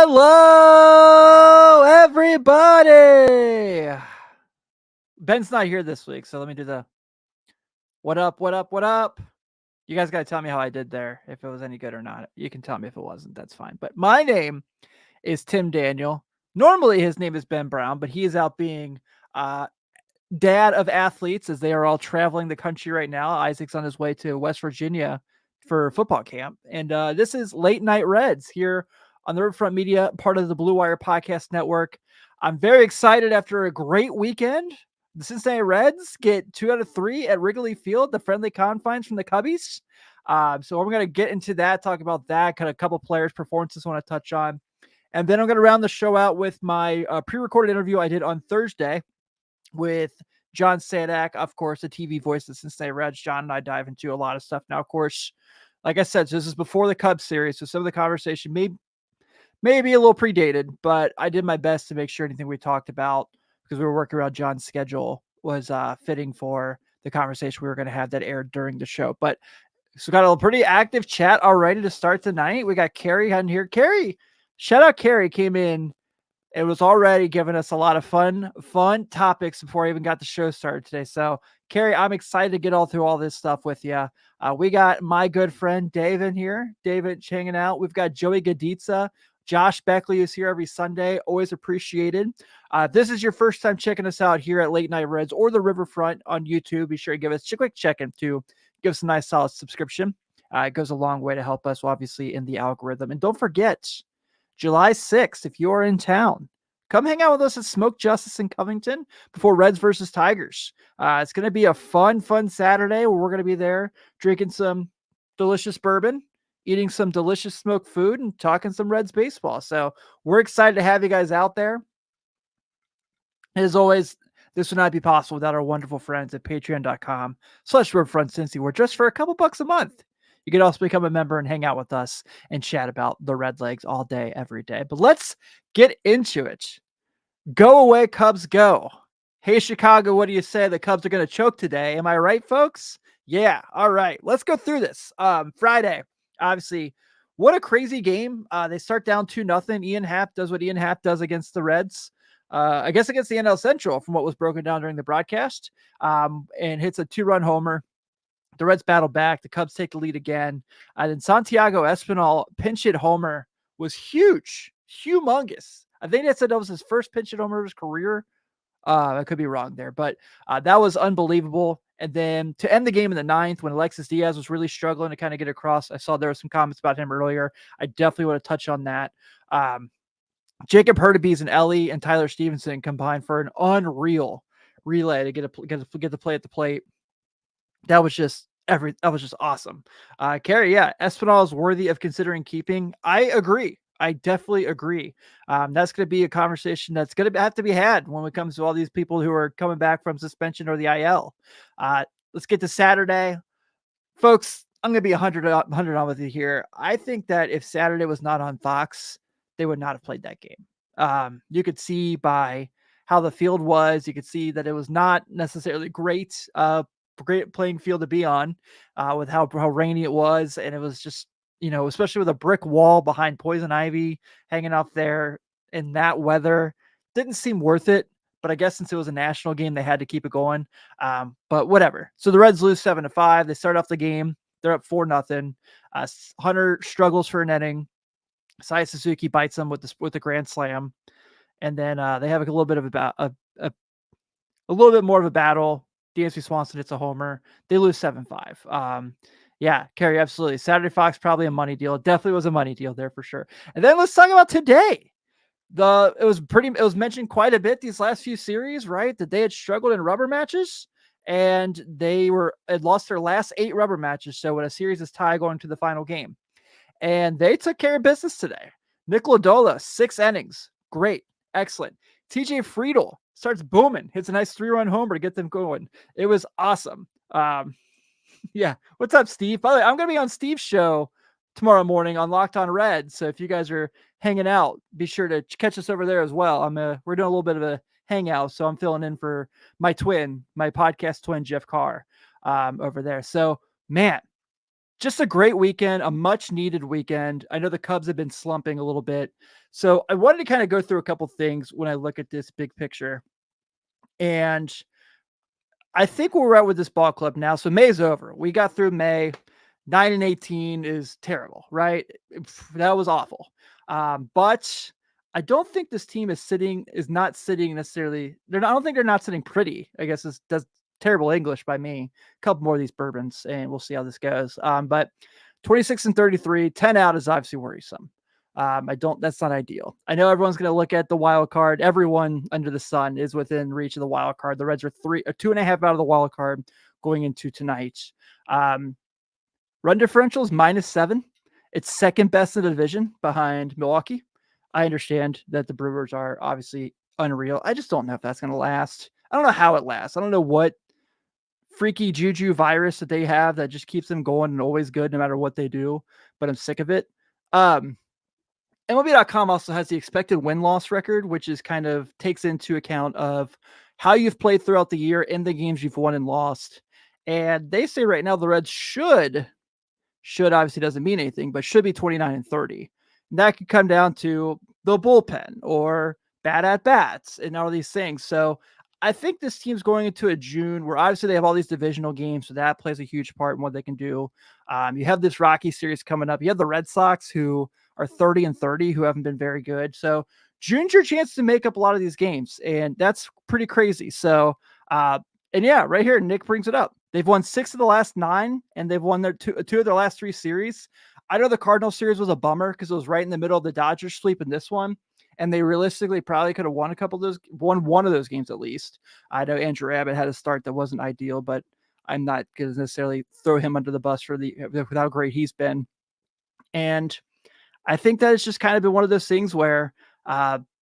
Hello, everybody. Ben's not here this week, so let me do the what up, what up, what up. You guys got to tell me how I did there, if it was any good or not. You can tell me if it wasn't, that's fine. But my name is Tim Daniel. Normally his name is Ben Brown, but he is out being dad of athletes as they are all traveling the country right now. Isaac's on his way to West Virginia for football camp. And this is Late Night Reds here on the Riverfront Media, part of the Blue Wire Podcast Network. I'm very excited after a great weekend. The Cincinnati Reds get 2 out of 3 at Wrigley Field, the friendly confines from the Cubbies. So we're going to get into that, talk about that, kind of a couple players' performances I want to touch on. And then I'm going to round the show out with my pre-recorded interview I did on Thursday with John Sadak, of course, the TV voice of Cincinnati Reds. John and I dive into a lot of stuff. Now, of course, like I said, so this is before the Cubs series, so some of the conversation may be a little predated, but I did my best to make sure anything we talked about, because we were working around John's schedule, was fitting for the conversation we were going to have that aired during the show. But so got a pretty active chat already to start tonight. We got Carrie on here. Carrie, shout out Carrie, came in. It was already giving us a lot of fun topics before I even got the show started today. So, Carrie, I'm excited to get all through all this stuff with you. We got my good friend Dave in here. David hanging out. We've got Joey Gaditza. Josh Beckley is here every Sunday. Always appreciated. If this is your first time checking us out here at Late Night Reds or the Riverfront on YouTube, be sure to give us a quick check-in to give us a nice solid subscription. It goes a long way to help us, obviously, in the algorithm. And don't forget, July 6th, if you're in town, come hang out with us at Smoke Justice in Covington before Reds versus Tigers. It's going to be a fun Saturday where we're going to be there drinking some delicious bourbon, eating some delicious smoked food, and talking some Reds baseball. So we're excited to have you guys out there. As always, this would not be possible without our wonderful friends at patreon.com/RiverfrontCincy, where just for a couple bucks a month, you can also become a member and hang out with us and chat about the Redlegs all day, every day. But let's get into it. Go away, Cubs, go. Hey, Chicago, what do you say? The Cubs are going to choke today. Am I right, folks? Yeah. All right. Let's go through this. Friday, obviously, what a crazy game. They start down 2-0. Ian Happ does what Ian Happ does against the Reds. I guess against the NL Central, from what was broken down during the broadcast, and hits a 2-run homer. The Reds battle back. The Cubs take the lead again. And then Santiago Espinal pinch hit homer was huge, humongous. I think that was his first pinch hit homer of his career. I could be wrong there, but that was unbelievable. And then to end the game in the 9th, when Alexis Diaz was really struggling to kind of get across, I saw there were some comments about him earlier. I definitely want to touch on that. Jacob Hurtubise and Ellie and Tyler Stevenson combined for an unreal relay to get the play at the plate. That was just awesome. Carrie, yeah, Espinal is worthy of considering keeping. I agree. I definitely agree. That's going to be a conversation that's going to have to be had when it comes to all these people who are coming back from suspension or the IL. Let's get to Saturday. Folks, I'm going to be 100 on with you here. I think that if Saturday was not on Fox, they would not have played that game. You could see by how the field was, you could see that it was not necessarily great playing field to be on, with how rainy it was. And it was just, especially with a brick wall behind poison ivy hanging out there in that weather, didn't seem worth it. But I guess since it was a national game, they had to keep it going. But whatever. So the Reds lose 7-5. They start off the game. They're up 4-0. Hunter struggles for an inning. Sai Suzuki bites them with the grand slam. And then they have a little bit of a little bit more of a battle. Dansby Swanson hits a homer. They lose 7-5. Yeah, Carrie, absolutely. Saturday Fox, probably a money deal. It definitely was a money deal there for sure. And then let's talk about today. It was mentioned quite a bit these last few series, right? That they had struggled in rubber matches, and they had lost their last 8 rubber matches. So when a series is tied going to the final game, and they took care of business today. Nick Lodolo, 6 innings. Great. Excellent. TJ Friedl starts booming, hits a nice 3-run homer to get them going. It was awesome. Yeah. What's up, Steve? By the way, I'm going to be on Steve's show tomorrow morning on Locked On Red. So if you guys are hanging out, be sure to catch us over there as well. We're doing a little bit of a hangout, so I'm filling in for my podcast twin, Jeff Carr, over there. So, man, just a great weekend, a much needed weekend. I know the Cubs have been slumping a little bit. So I wanted to kind of go through a couple things when I look at this big picture. And I think where we're at with this ball club now. So May's over. We got through May. 9-18 is terrible, right? That was awful. But I don't think this team is not sitting necessarily. I don't think they're not sitting pretty. I guess that's terrible English by me. A couple more of these bourbons, and we'll see how this goes. But 26-33, 10 out is obviously worrisome. That's not ideal. I know everyone's going to look at the wild card. Everyone under the sun is within reach of the wild card. The Reds are 2.5 out of the wild card going into tonight. Run differential is -7. It's second best in the division behind Milwaukee. I understand that the Brewers are obviously unreal. I just don't know if that's going to last. I don't know how it lasts. I don't know what freaky juju virus that they have that just keeps them going and always good no matter what they do, but I'm sick of it. MLB.com also has the expected win-loss record, which is kind of takes into account of how you've played throughout the year and the games you've won and lost. And they say right now the Reds should obviously doesn't mean anything, but should be 29-30. And that could come down to the bullpen or bad at bats and all these things. So I think this team's going into a June where obviously they have all these divisional games, so that plays a huge part in what they can do. You have this Rocky series coming up. You have the Red Sox who are 30-30, who haven't been very good. So June's your chance to make up a lot of these games, and that's pretty crazy. So, and yeah, right here, Nick brings it up. They've won 6 of the last 9, and they've won their two of their last 3 series. I know the Cardinal series was a bummer because it was right in the middle of the Dodgers sweep in this one, and they realistically probably could have won one of those games at least. I know Andrew Abbott had a start that wasn't ideal, but I'm not going to necessarily throw him under the bus for with how great he's been. And I think that it's just kind of been one of those things where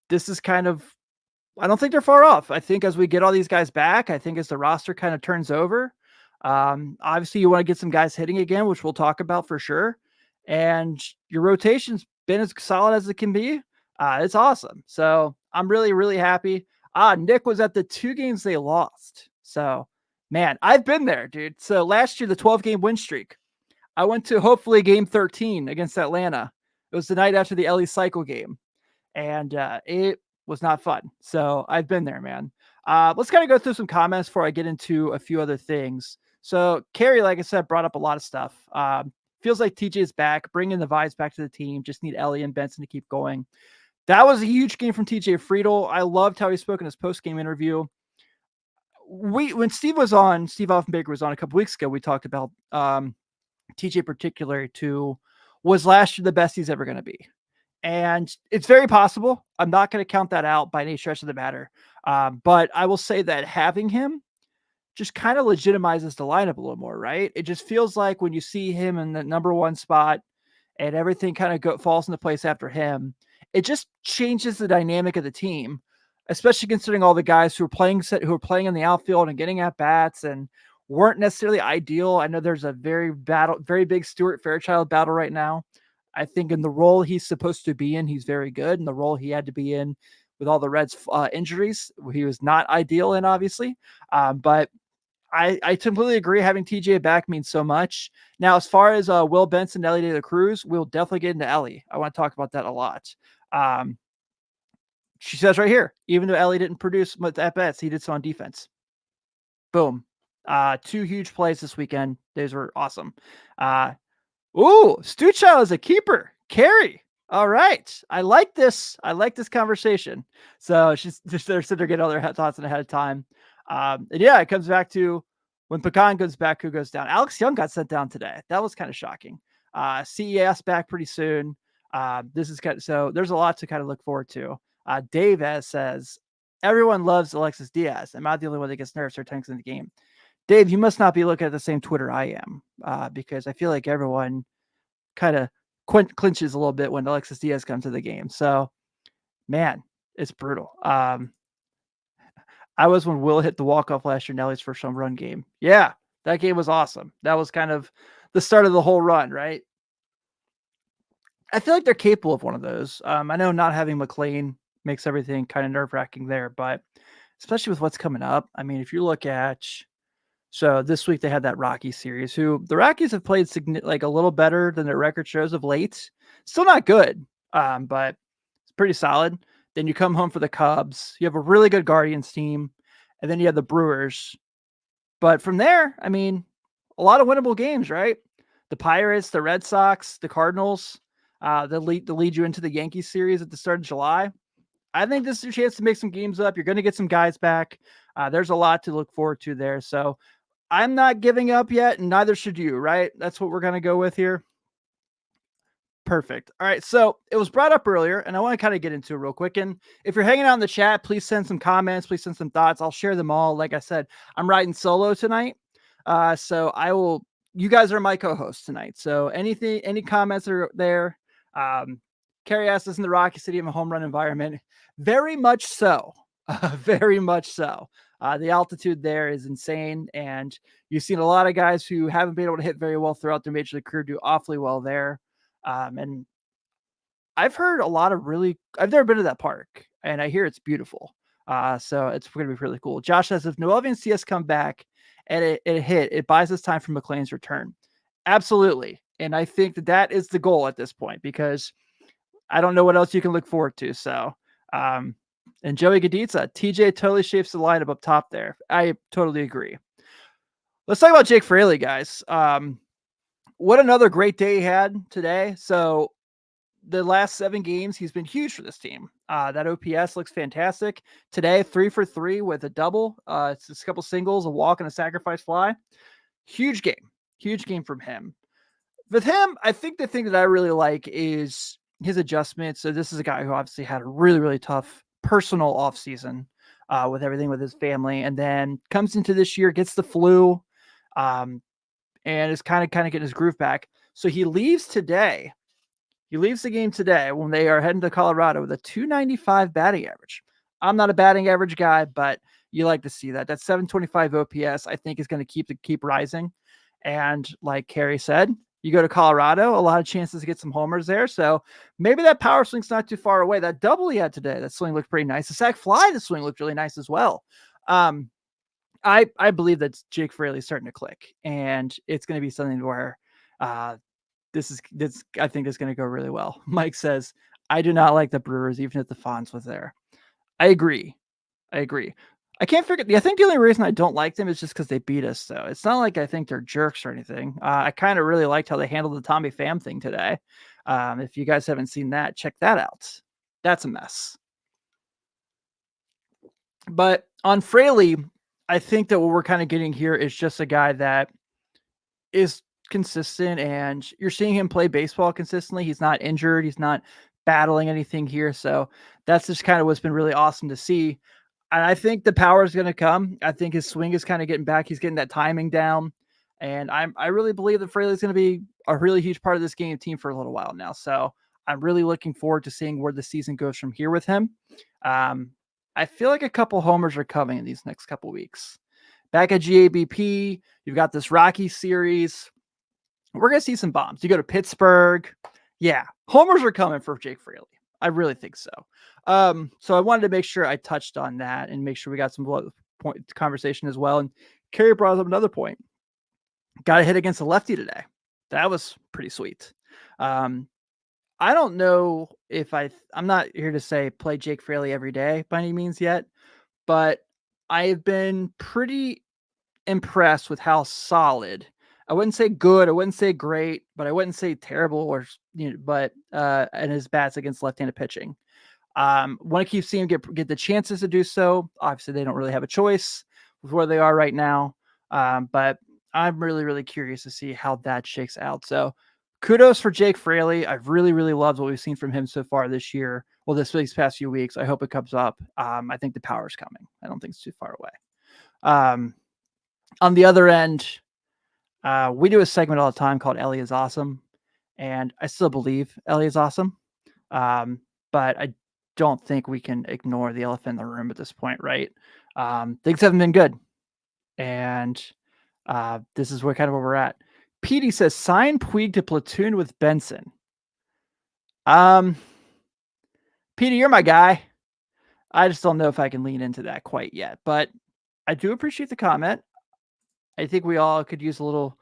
this is kind of, I don't think they're far off. I think as we get all these guys back, I think as the roster kind of turns over, obviously you want to get some guys hitting again, which we'll talk about for sure. And your rotation's been as solid as it can be. It's awesome. So I'm really, really happy. Nick was at the 2 games they lost. So, man, I've been there, dude. So last year, the 12-game win streak, I went to hopefully game 13 against Atlanta. It was the night after the Ellie Cycle game. And it was not fun. So I've been there, man. Let's kind of go through some comments before I get into a few other things. So Carrie, like I said, brought up a lot of stuff. Feels like TJ is back, bringing the vibes back to the team. Just need Ellie and Benson to keep going. That was a huge game from TJ Friedl. I loved how he spoke in his post-game interview. When Steve Offenbaker was on a couple weeks ago, we talked about TJ particularly was last year the best he's ever going to be. And it's very possible. I'm not going to count that out by any stretch of the matter. But I will say that having him just kind of legitimizes the lineup a little more, right? It just feels like when you see him in the number 1 spot and everything kind of falls into place after him, it just changes the dynamic of the team, especially considering all the guys who are playing in the outfield and getting at bats and weren't necessarily ideal. I know there's a very big Stuart Fairchild battle right now. I think in the role he's supposed to be in, he's very good. And the role he had to be in with all the Reds injuries, he was not ideal in, obviously. But I completely agree. Having TJ back means so much. Now, as far as Will Benson and Ellie De La Cruz, we'll definitely get into Ellie. I want to talk about that a lot. She says right here, even though Ellie didn't produce much at bats, he did so on defense. Boom. 2 huge plays this weekend. Those were awesome. Stuchild is a keeper. Carrie. All right. I like this. I like this conversation. So she's just there sitting there getting all their thoughts in ahead of time. And yeah, it comes back to when Pecan goes back, who goes down. Alex Young got sent down today. That was kind of shocking. CES back pretty soon. So there's a lot to kind of look forward to. Dave says, everyone loves Alexis Diaz. Am I the only one that gets nervous or tanks in the game? Dave, you must not be looking at the same Twitter I am, because I feel like everyone kind of clinches a little bit when Alexis Diaz comes to the game. So, man, it's brutal. I was when Will hit the walk-off last year, Nelly's first home run game. Yeah, that game was awesome. That was kind of the start of the whole run, right? I feel like they're capable of one of those. I know not having McLean makes everything kind of nerve-wracking there, but especially with what's coming up. I mean, if you look at So this week they had that Rockies series, who the Rockies have played like a little better than their record shows of late. Still not good, but it's pretty solid. Then you come home for the Cubs. You have a really good Guardians team, and then you have the Brewers. But from there, I mean, a lot of winnable games, right? The Pirates, the Red Sox, the Cardinals, that lead you into the Yankees series at the start of July. I think this is your chance to make some games up. You're going to get some guys back. There's a lot to look forward to there. So I'm not giving up yet, and neither should you, right? That's what we're going to go with here. Perfect. All right. So it was brought up earlier, and I want to kind of get into it real quick. And if you're hanging out in the chat, please send some comments. Please send some thoughts. I'll share them all. Like I said, I'm riding solo tonight. So I will, you guys are my co-hosts tonight. So any comments are there. Carrie asks, isn't the Rocky City of a home run environment? Very much so. Very much so. The altitude there is insane. And you've seen a lot of guys who haven't been able to hit very well throughout their major league career do awfully well there. And I've heard a lot of I've never been to that park, and I hear it's beautiful. So it's going to be really cool. Josh says, if Noelvi and CS come back and it hit, it buys us time for McLean's return. Absolutely. And I think that is the goal at this point, because I don't know what else you can look forward to. So, and Joey Gaditza, TJ totally shapes the lineup up top there. I totally agree. Let's talk about Jake Fraley, guys. What another great day he had today. So the last 7 games, he's been huge for this team. That OPS looks fantastic. Today, 3 for 3 with a double. It's a couple singles, a walk, and a sacrifice fly. Huge game from him. With him, I think the thing that I really like is his adjustments. So this is a guy who obviously had a really, really tough personal offseason with everything with his family, and then comes into this year, gets the flu, and is kind of getting his groove back. So he leaves today. He leaves the game today when they are heading to Colorado with a 295 batting average. I'm not a batting average guy, but you like to see that. That 725 OPS, I think, is going to keep rising. And like Carrie said, you go to Colorado, a lot of chances to get some homers there. So maybe that power swing's not too far away. That double he had today, that swing looked pretty nice. The sac fly, the swing looked really nice as well. I believe that Jake Fraley is starting to click, and it's going to be something where this I think is going to go really well. Mike says, I do not like the Brewers, even if the Fonz was there. I agree. I can't figure. I think the only reason I don't like them is just because they beat us. Though it's not like I think they're jerks or anything. I kind of really liked how they handled the Tommy Pham thing today. If you guys haven't seen that, check that out. That's a mess. But on Fraley, I think that what we're kind of getting here is just a guy that is consistent, and you're seeing him play baseball consistently. He's not injured. He's not battling anything here. So that's just kind of what's been really awesome to see. And I think the power is going to come. I think his swing is kind of getting back. He's getting that timing down. And I really believe that Fraley is going to be a really huge part of this game team for a little while now. So I'm really looking forward to seeing where the season goes from here with him. I feel like a couple homers are coming in these next couple weeks. Back at GABP, you've got this Rocky series. We're going to see some bombs. You go to Pittsburgh. Yeah, homers are coming for Jake Fraley. I really think so. So I wanted to make sure I touched on that and make sure we got some point conversation as well. And Carrie brought up another point. Got a hit against a lefty today. That was pretty sweet. I don't know if I'm not here to say play Jake Fraley every day by any means yet, but I've been pretty impressed with how solid. I wouldn't say good, I wouldn't say great, but I wouldn't say terrible or but and his bats against left-handed pitching. Want to keep seeing him get the chances to do so. Obviously, they don't really have a choice with where they are right now. But I'm really, really curious to see how that shakes out. So kudos for Jake Fraley. I've really, really loved what we've seen from him so far this year. Well, these past few weeks. I hope it comes up. I think the power's coming. I don't think it's too far away. On the other end, we do a segment all the time called Ellie is Awesome. And I still believe Ellie is awesome. But I don't think we can ignore the elephant in the room at this point, right? Things haven't been good. And this is where we're at. Petey says, sign Puig to platoon with Benson. Petey, you're my guy. I just don't know if I can lean into that quite yet, but I do appreciate the comment. I think we all could use a little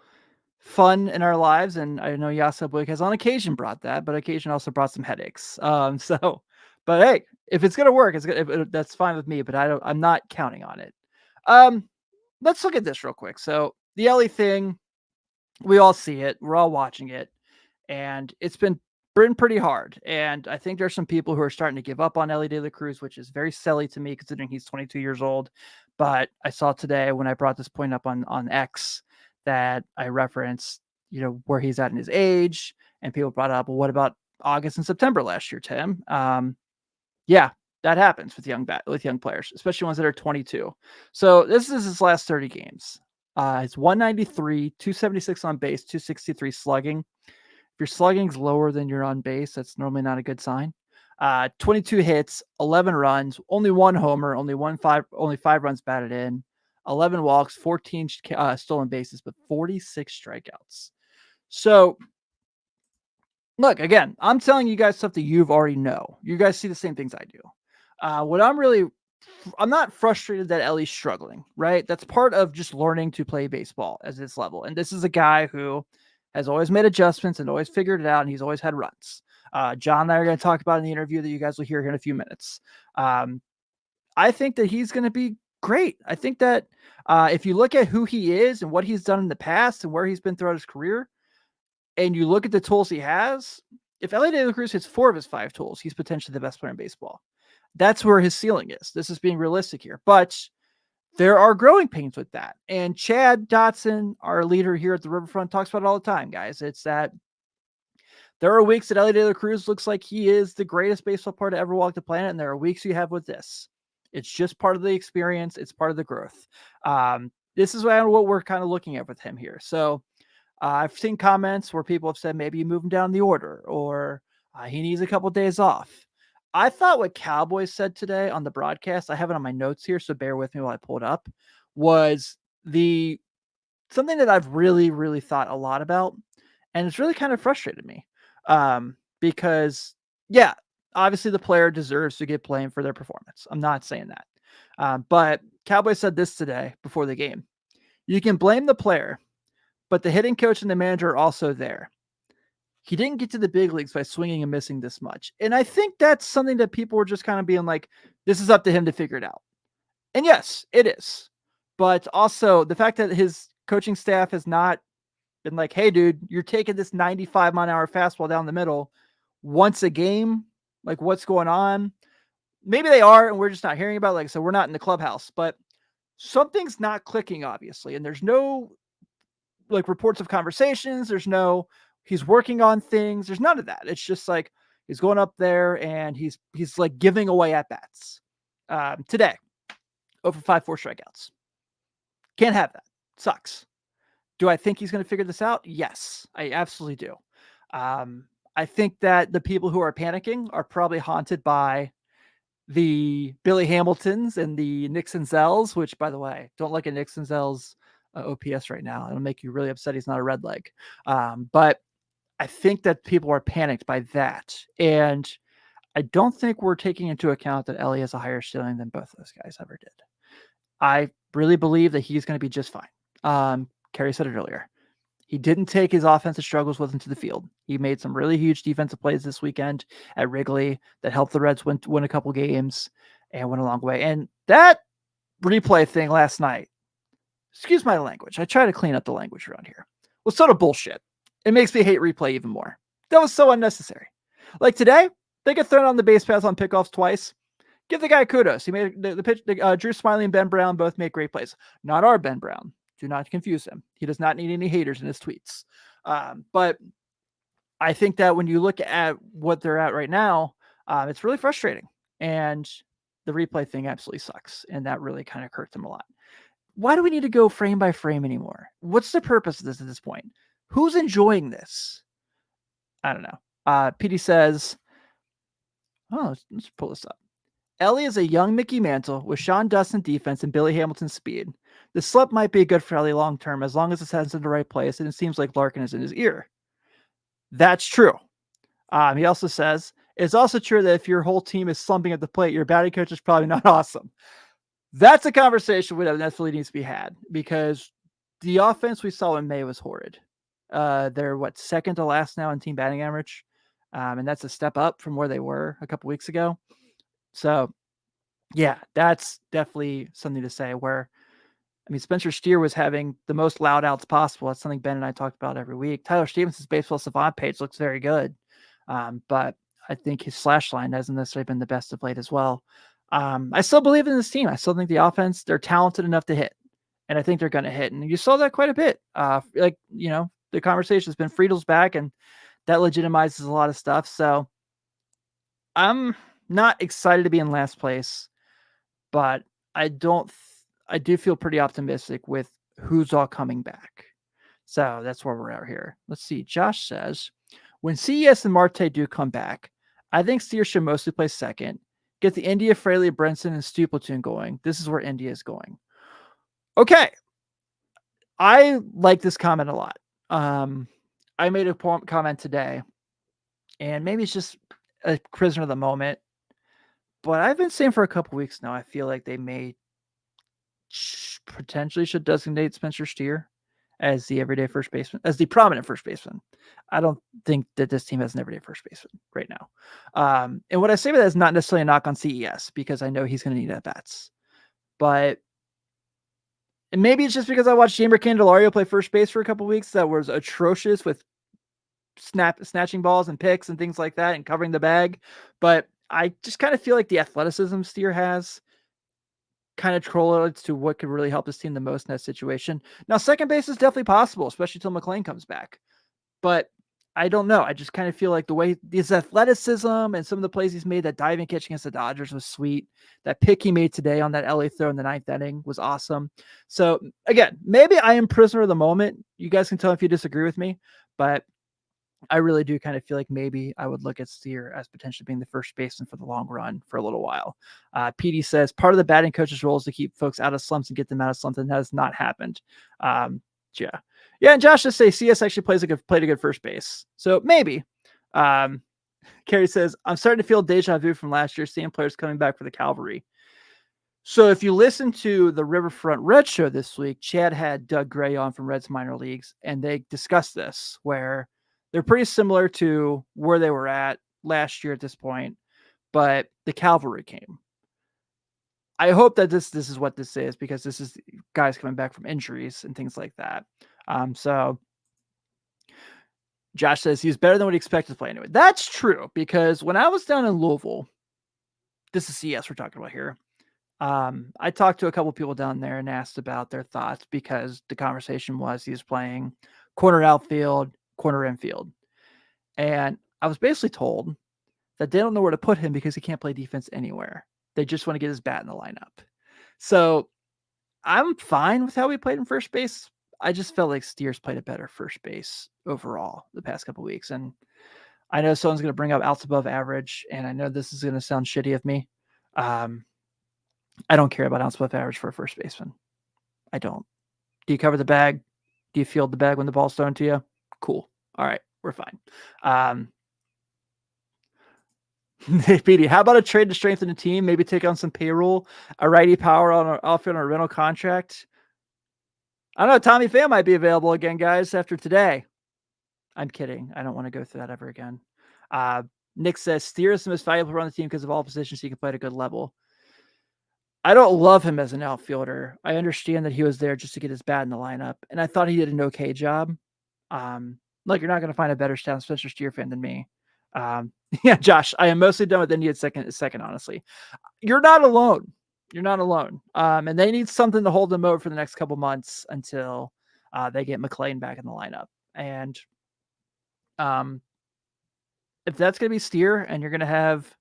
fun in our lives, and I know Yasa Boyk has on occasion brought that, but occasion also brought some headaches. But hey, if it's gonna work, it's gonna, that's fine with me. But I'm not counting on it. Um, let's look at this real quick. So the Ellie thing, we all see it, we're all watching it, and it's been pretty hard. And I think there's some people who are starting to give up on Ellie De La Cruz, which is very silly to me considering he's 22 years old. But I saw today when I brought this point up on X that I referenced, where he's at in his age, and people brought up, well, what about August and September last year, Tim? Yeah, that happens with young players, especially ones that are 22. So this is his last 30 games. It's 193, 276 on base, 263 slugging. If your slugging's lower than you're on base, that's normally not a good sign. 22 hits, 11 runs, only one homer, only five runs batted in, 11 walks, 14 stolen bases, but 46 strikeouts. So, look, again, I'm telling you guys stuff that you've already know. You guys see the same things I do. I'm not frustrated that Ellie's struggling, right? That's part of just learning to play baseball at this level. And this is a guy who has always made adjustments and always figured it out, and he's always had runs. John and I are going to talk about in the interview that you guys will hear here in a few minutes. I think that he's going to be great. I think that if you look at who he is and what he's done in the past and where he's been throughout his career, and you look at the tools he has, if Ellie De La Cruz hits 4 of his 5 tools, he's potentially the best player in baseball. That's where his ceiling is. This is being realistic here. But there are growing pains with that. And Chad Dotson, our leader here at the Riverfront, talks about it all the time, guys. It's that there are weeks that Ellie De La Cruz looks like he is the greatest baseball player to ever walk the planet, and there are weeks you have with this. It's just part of the experience. It's part of the growth. This is what we're kind of looking at with him here. So I've seen comments where people have said maybe you move him down the order, or he needs a couple of days off. I thought what Cowboys said today on the broadcast, I have it on my notes here, so bear with me while I pull it up, was something that I've really, really thought a lot about, and it's really kind of frustrated me. Because, yeah, obviously the player deserves to get blamed for their performance. I'm not saying that. But Cowboys said this today before the game. You can blame the player, but the hitting coach and the manager are also there. He didn't get to the big leagues by swinging and missing this much. And I think that's something that people were just kind of being like, this is up to him to figure it out. And yes, it is. But also the fact that his coaching staff has not been like, hey, dude, you're taking this 95-mile-an-hour fastball down the middle once a game. Like, what's going on? Maybe they are, and we're just not hearing about it. Like, so we're not in the clubhouse. But something's not clicking, obviously. And there's no, reports of conversations. There's no, he's working on things. There's none of that. It's just like he's going up there and he's like giving away at bats. Today, over 5, 4 strikeouts. Can't have that. Sucks. Do I think he's going to figure this out? Yes, I absolutely do. I think that the people who are panicking are probably haunted by the Billy Hamiltons and the Nick Senzel's, which, by the way, don't look at Nick Senzel's OPS right now. It'll make you really upset he's not a Redleg. But I think that people are panicked by that. And I don't think we're taking into account that Ellie has a higher ceiling than both those guys ever did. I really believe that he's going to be just fine. Kerry said it earlier. He didn't take his offensive struggles with him to the field. He made some really huge defensive plays this weekend at Wrigley that helped the Reds win a couple games and went a long way. And that replay thing last night, excuse my language, I try to clean up the language around here, was sort of bullshit. It makes me hate replay even more. That was so unnecessary. Like today, they get thrown on the base paths on pickoffs twice. Give the guy kudos. He made the pitch. Drew Smiley and Ben Brown both made great plays. Not our Ben Brown. Do not confuse him. He does not need any haters in his tweets. But I think that when you look at what they're at right now, it's really frustrating. And the replay thing absolutely sucks. And that really kind of hurt them a lot. Why do we need to go frame by frame anymore? What's the purpose of this at this point? Who's enjoying this? I don't know. PD says, let's pull this up. Ellie is a young Mickey Mantle with Sean Dustin defense and Billy Hamilton speed. The slip might be good for Ellie long term as long as his head's in the right place and it seems like Larkin is in his ear. That's true. He also says, it's also true that if your whole team is slumping at the plate, your batting coach is probably not awesome. That's a conversation that definitely needs to be had because the offense we saw in May was horrid. They're second to last now in team batting average, and that's a step up from where they were a couple weeks ago. So, yeah, that's definitely something to say. Spencer Steer was having the most loud outs possible. That's something Ben and I talked about every week. Tyler Stevenson's baseball savant page looks very good, but I think his slash line hasn't necessarily been the best of late as well. I still believe in this team. I still think the offense, they're talented enough to hit, and I think they're going to hit. And you saw that quite a bit. The conversation has been Friedel's back, and that legitimizes a lot of stuff. So I'm not excited to be in last place, but I do feel pretty optimistic with who's all coming back. So that's where we're at here. Let's see. Josh says, when CES and Marte do come back, I think Steer should mostly play second. Get the India, Fraley, Brenson, and Stu platoon going. This is where India is going. Okay. I like this comment a lot. I made a comment today, and maybe it's just a prisoner of the moment, but I've been saying for a couple weeks now, I feel like they may potentially should designate Spencer Steer as the everyday first baseman, as the prominent first baseman. I don't think that this team has an everyday first baseman right now. And what I say by that is not necessarily a knock on CES, because I know he's going to need at-bats. But and maybe it's just because I watched Jeimer Candelario play first base for a couple weeks that was atrocious with snatching balls and picks and things like that and covering the bag. But I just kind of feel like the athleticism Steer has kind of correlates to what could really help this team the most in that situation. Now, second base is definitely possible, especially until McLean comes back. But I don't know. I just kind of feel like the way his athleticism and some of the plays he's made, that diving catch against the Dodgers was sweet. That pick he made today on that LA throw in the ninth inning was awesome. So again, maybe I am prisoner of the moment. You guys can tell if you disagree with me, but I really do kind of feel like maybe I would look at Steer as potentially being the first baseman for the long run for a little while. PD says part of the batting coach's role is to keep folks out of slumps and get them out of slumps, and that has not happened. Yeah. And Josh just say CS actually played a good first base, so maybe. Carrie says, I'm starting to feel deja vu from last year, seeing players coming back for the Cavalry. So if you listen to the Riverfront Red show this week, Chad had Doug Gray on from Reds minor leagues, and they discussed this, where they're pretty similar to where they were at last year at this point, but the Cavalry came. I hope that this is what this is, because this is guys coming back from injuries and things like that. So Josh says he's better than what he expected to play anyway. That's true, because when I was down in Louisville, this is CS we're talking about here. I talked to a couple people down there and asked about their thoughts, because the conversation was he was playing corner outfield, corner infield. And I was basically told that they don't know where to put him because he can't play defense anywhere. They just want to get his bat in the lineup. So I'm fine with how he played in first base. I just felt like Steers played a better first base overall the past couple of weeks. And I know someone's going to bring up outs above average, and I know this is going to sound shitty of me. I don't care about outs above average for a first baseman. I don't. Do you cover the bag? Do you field the bag when the ball's thrown to you? Cool. All right, we're fine. PD, how about a trade to strengthen the team? Maybe take on some payroll, a righty power on an outfield on a rental contract. I don't know. Tommy Pham might be available again, guys, after today. I'm kidding. I don't want to go through that ever again. Nick says Steer is the most valuable on the team because of all positions he can play at a good level. I don't love him as an outfielder. I understand that he was there just to get his bat in the lineup, and I thought he did an okay job. Look, you're not going to find a better Spencer Steer fan than me. Yeah, Josh, I am mostly done with India second, honestly. You're not alone. You're not alone. And they need something to hold them over for the next couple months until they get McLean back in the lineup. And if that's going to be Steer and you're going to have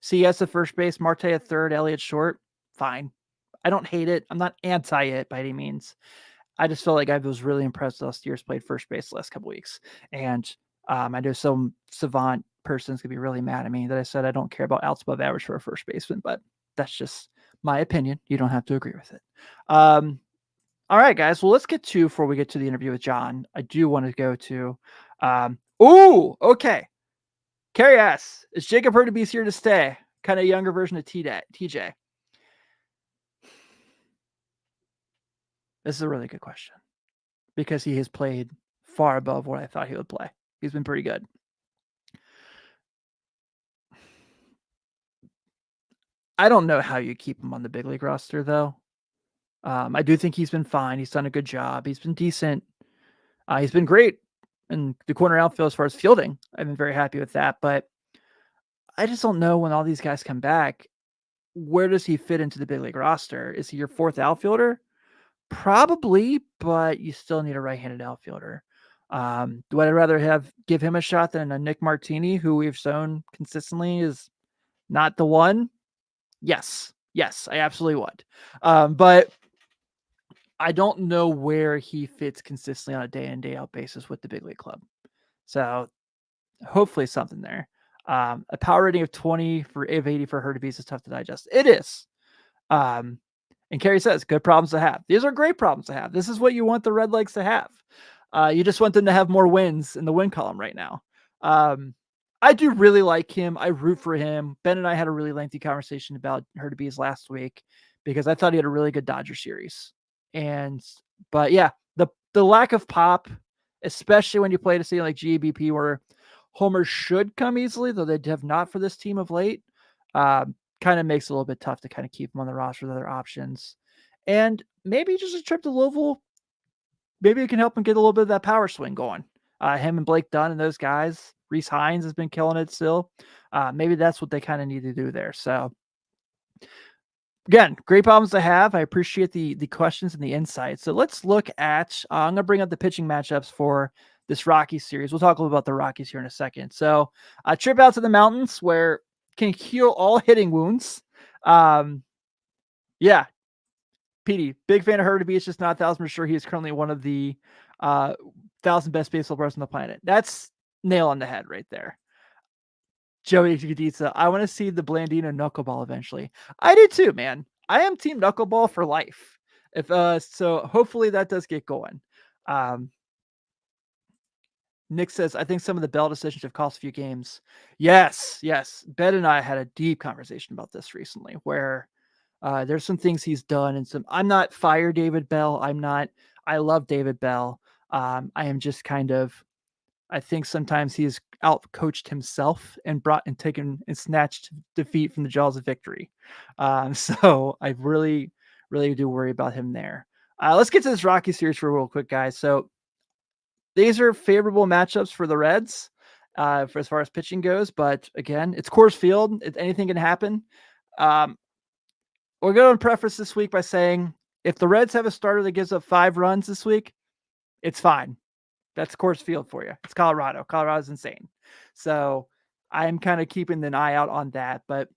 CS at first base, Marte at third, Elliott short, fine. I don't hate it. I'm not anti it by any means. I just felt like I was really impressed with how Steers played first base the last couple weeks. And I know some savant person's going to be really mad at me that I said I don't care about outs above average for a first baseman, but that's just my opinion. You don't have to agree with it. All right, guys. Well, let's get to, before we get to the interview with John, I do want to go to, okay. Carrie asks, is Jacob Hurtubise here to stay? Kind of younger version of TJ. This is a really good question. because he has played far above what I thought he would play. He's been pretty good. I don't know how you keep him on the big league roster, though. I do think he's been fine. He's done a good job. He's been decent. He's been great in the corner outfield as far as fielding. I've been very happy with that. But I just don't know when all these guys come back, where does he fit into the big league roster? Is he your fourth outfielder? Probably, but you still need a right-handed outfielder. Do I rather give him a shot than a Nick Martini, who we've shown consistently is not the one? Yes, I absolutely would. But I don't know where he fits consistently on a day in, day out basis with the big league club. So hopefully something there. A power rating of 20 for 80 for her to be is tough to digest. It is. And Carrie says, good problems to have. These are great problems to have. This is what you want the Redlegs to have. You just want them to have more wins in the win column right now. I do really like him. I root for him. Ben and I had a really lengthy conversation about Hurtubise last week because I thought he had a really good Dodger series. But yeah, the lack of pop, especially when you play a team like GABP where homers should come easily, though they have not for this team of late, kind of makes it a little bit tough to kind of keep him on the roster with other options. And maybe just a trip to Louisville, maybe it can help him get a little bit of that power swing going. Him and Blake Dunn and those guys. Reese Hines has been killing it still. Maybe that's what they kind of need to do there. So again, great problems to have. I appreciate the questions and the insights. So let's look at, I'm going to bring up the pitching matchups for this Rockies series. We'll talk a little about the Rockies here in a second. So a trip out to the mountains where can heal all hitting wounds. Yeah, PD, big fan of Hurtubise. It's just not 1,000% sure he is currently one of the 1,000 best baseball players on the planet. That's nail on the head right there. Joey Gaditza, I want to see the Blandino knuckleball eventually. I do too, man. I am team knuckleball for life. So hopefully that does get going. Nick says, I think some of the Bell decisions have cost a few games. Yes. Ben and I had a deep conversation about this recently where there's some things he's done and I'm not fire David Bell. I love David Bell. I am just I think sometimes he's out coached himself and taken and snatched defeat from the jaws of victory. So I really do worry about him there. Let's get to this Rocky series for real quick, guys. So these are favorable matchups for the Reds for as far as pitching goes. But again, it's Coors Field. Anything can happen. We're going to preface this week by saying if the Reds have a starter that gives up 5 runs this week, it's fine. That's Coors Field for you. It's Colorado. Colorado's insane. So I'm kind of keeping an eye out on that. But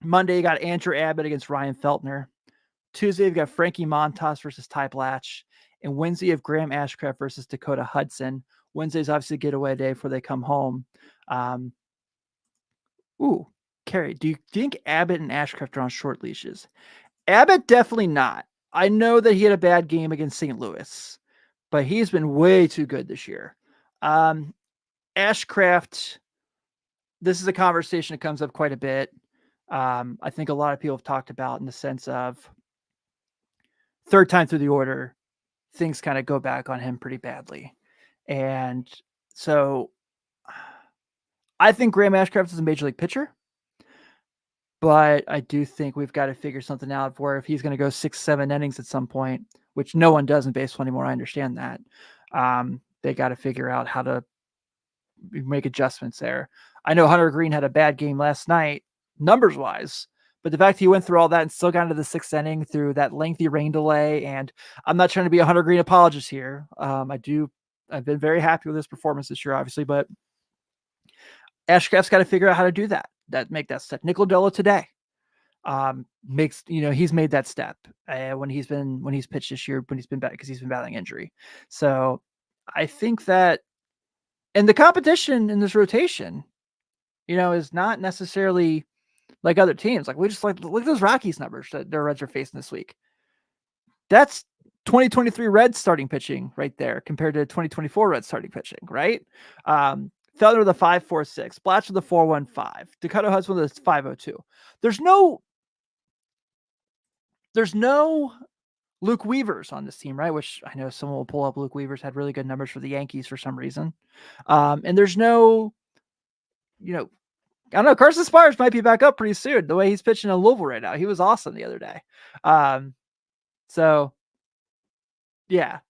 Monday, you got Andrew Abbott against Ryan Feltner. Tuesday, you've got Frankie Montas versus Ty Blatch. And Wednesday, you have Graham Ashcraft versus Dakota Hudson. Wednesday's obviously a getaway day before they come home. Carrie, do you think Abbott and Ashcraft are on short leashes? Abbott, definitely not. I know that he had a bad game against St. Louis, but he's been way too good this year. Ashcraft, this is a conversation that comes up quite a bit. I think a lot of people have talked about in the sense of third time through the order, things kind of go back on him pretty badly. And so I think Graham Ashcraft is a major league pitcher, but I do think we've got to figure something out where if he's going to go 6-7 innings at some point, which no one does in baseball anymore. I understand that. They got to figure out how to make adjustments there. I know Hunter Green had a bad game last night, numbers wise, but the fact he went through all that and still got into the 6th inning through that lengthy rain delay. And I'm not trying to be a Hunter Green apologist here. I've been very happy with his performance this year, obviously, but Ashcraft's got to figure out how to do that make that step. Nick Lodolo today he's made that step when he's pitched this year, when he's been back, because he's been battling injury. So I think that, and the competition in this rotation, is not necessarily like other teams. Like we just look at those Rockies numbers that the Reds are facing this week. That's 2023 Reds starting pitching right there compared to 2024 Reds starting pitching, right? Felder with a 5.46, Blatch with a 4.15, Dakota Hudson with a 5.02. There's no Luke Weaver's on this team, right? Which I know someone will pull up. Luke Weaver's had really good numbers for the Yankees for some reason. And there's no, I don't know. Carson Spires might be back up pretty soon. The way he's pitching in Louisville right now, he was awesome the other day. So yeah,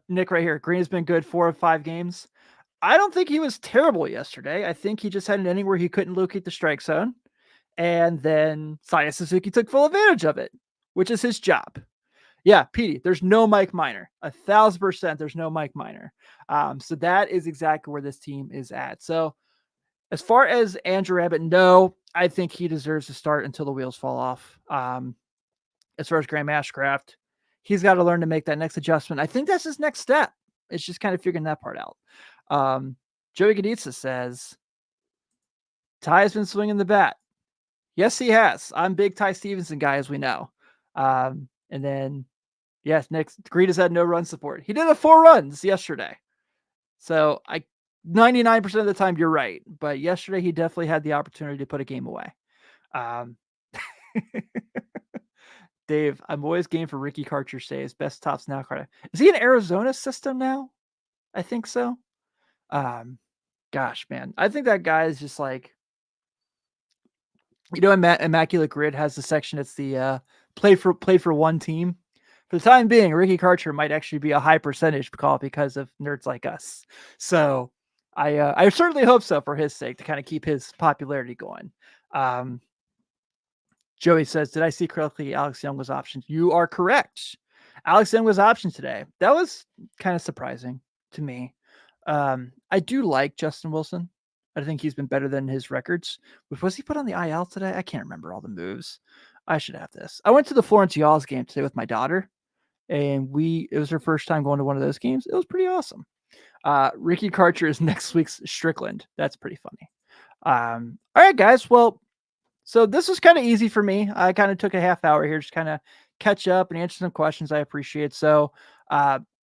Nick right here. Green has been good 4 of 5 games. I don't think he was terrible yesterday. I think he just had an inning where he couldn't locate the strike zone, and then Saya Suzuki took full advantage of it, which is his job. Yeah, Petey, there's no Mike Minor. 1,000% there's no Mike Minor. So that is exactly where this team is at. So as far as Andrew Abbott, no, I think he deserves to start until the wheels fall off. As far as Graham Ashcraft, he's got to learn to make that next adjustment. I think that's his next step. It's just kind of figuring that part out. Joey Gaditza says, Ty has been swinging the bat. Yes, he has. I'm big Ty Stevenson guy, as we know. And then, yes, Nick Greed has had no run support. He did have 4 runs yesterday. So 99% of the time, you're right. But yesterday, he definitely had the opportunity to put a game away. Dave, I'm always game for Ricky Karcher saves. Best tops now card. Is he in Arizona system now? I think so. Gosh, man. I think that guy is just like, Immaculate Grid has the section. It's the play for one team. For the time being, Ricky Karcher might actually be a high percentage call because of nerds like us. So I certainly hope so for his sake to kind of keep his popularity going. Joey says, did I see correctly Alex Young was optioned? You are correct. Alex Young was optioned today. That was kind of surprising to me. I do like Justin Wilson. I think he's been better than his records. Was he put on the IL today? I can't remember all the moves. I should have this. I went to the Florence Y'alls game today with my daughter, and it was her first time going to one of those games. It was pretty awesome. Ricky Karcher is next week's Strickland. That's pretty funny. All right, guys. Well, so this was kind of easy for me. I kind of took a half hour here, just kind of catch up and answer some questions I appreciate. So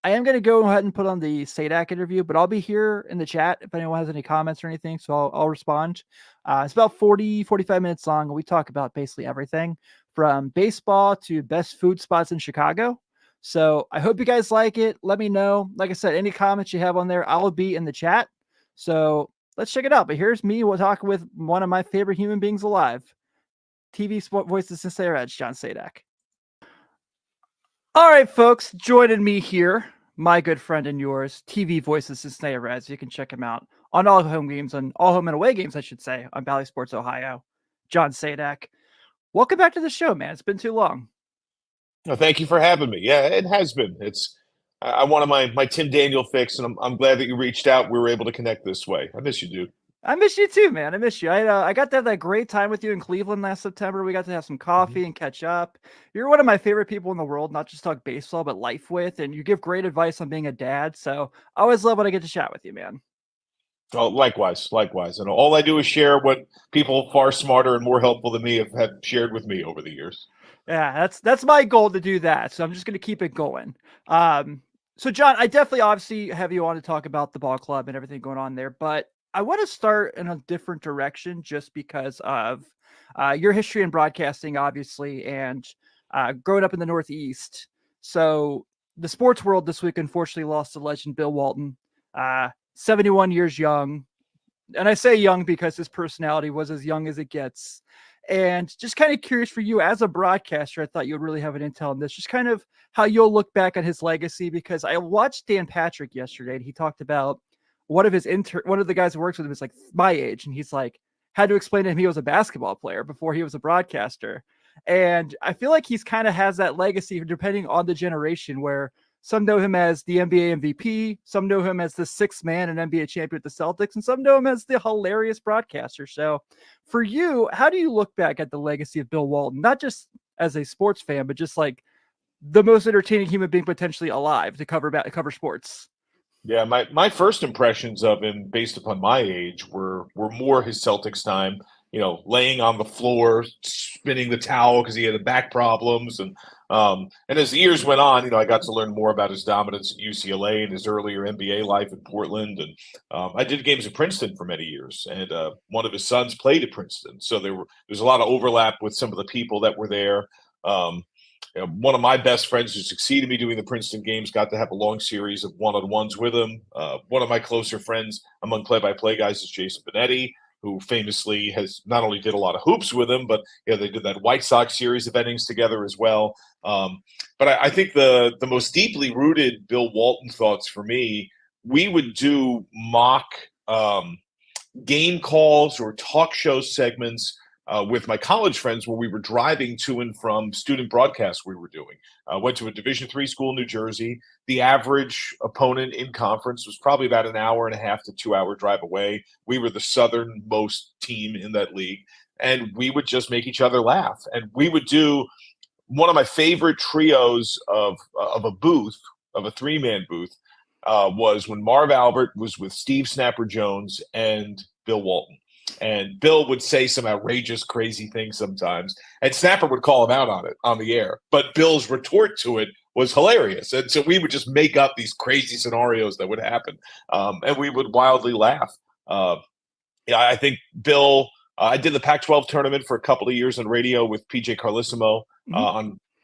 I am going to go ahead and put on the Sadak interview, but I'll be here in the chat if anyone has any comments or anything. So I'll respond. It's about 45 minutes long. And we talk about basically everything from baseball to best food spots in Chicago. So I hope you guys like it. Let me know. Like I said, any comments you have on there, I'll be in the chat. So let's check it out. But here's me talking with one of my favorite human beings alive, TV sport voice of Cincinnati Reds, John Sadak. All right, folks, joining me here, my good friend and yours, TV voice of Cincinnati Reds. You can check him out on all home games, on all home and away games, I should say, on Bally Sports Ohio. John Sadak, welcome back to the show, man. It's been too long. No, thank you for having me. Yeah, it has been. I wanted my Tim Daniel fix, and I'm glad that you reached out. We were able to connect this way. I miss you, dude. I miss you too, man. I miss you. I got to have that great time with you in Cleveland last September. We got to have some coffee and catch up. You're one of my favorite people in the world, not just talk baseball, but life with, and you give great advice on being a dad. So I always love when I get to chat with you, man. Oh, likewise. And all I do is share what people far smarter and more helpful than me have shared with me over the years. Yeah, that's my goal to do that. So I'm just going to keep it going. So John, I definitely obviously have you on to talk about the ball club and everything going on there, but I want to start in a different direction just because of your history in broadcasting, obviously, and growing up in the Northeast. So the sports world this week unfortunately lost the legend Bill Walton, 71 years young. And I say young because his personality was as young as it gets. And just kind of curious for you as a broadcaster, I thought you would really have an intel on this, just kind of how you'll look back at his legacy, because I watched Dan Patrick yesterday and he talked about one of the guys who works with him is like my age. And he's like, had to explain to him he was a basketball player before he was a broadcaster. And I feel like he's kind of has that legacy depending on the generation, where some know him as the NBA MVP, some know him as the sixth man and NBA champion with the Celtics, and some know him as the hilarious broadcaster. So for you, how do you look back at the legacy of Bill Walton, not just as a sports fan, but just like the most entertaining human being potentially alive to cover sports? Yeah, my first impressions of him, based upon my age, were more his Celtics time. Laying on the floor, spinning the towel because he had back problems, and as the years went on, I got to learn more about his dominance at UCLA and his earlier NBA life in Portland, and I did games at Princeton for many years, and one of his sons played at Princeton, so there's a lot of overlap with some of the people that were there. One of my best friends who succeeded me doing the Princeton games got to have a long series of one-on-ones with him. One of my closer friends among play-by-play guys is Jason Benetti, who famously has not only did a lot of hoops with him, but they did that White Sox series of innings together as well. But I think the most deeply rooted Bill Walton thoughts for me, we would do mock game calls or talk show segments with my college friends where we were driving to and from student broadcasts we were doing. Went to a Division III school in New Jersey. The average opponent in conference was probably about an hour and a half to 2 hour drive away. We were the southernmost team in that league, and we would just make each other laugh. And we would do one of my favorite trios of a booth, of a three-man booth, was when Marv Albert was with Steve Snapper Jones and Bill Walton. And Bill would say some outrageous, crazy things sometimes, and Snapper would call him out on it on the air. But Bill's retort to it was hilarious, and so we would just make up these crazy scenarios that would happen, and we would wildly laugh. I think Bill. I did the Pac-12 tournament for a couple of years on radio with PJ Carlissimo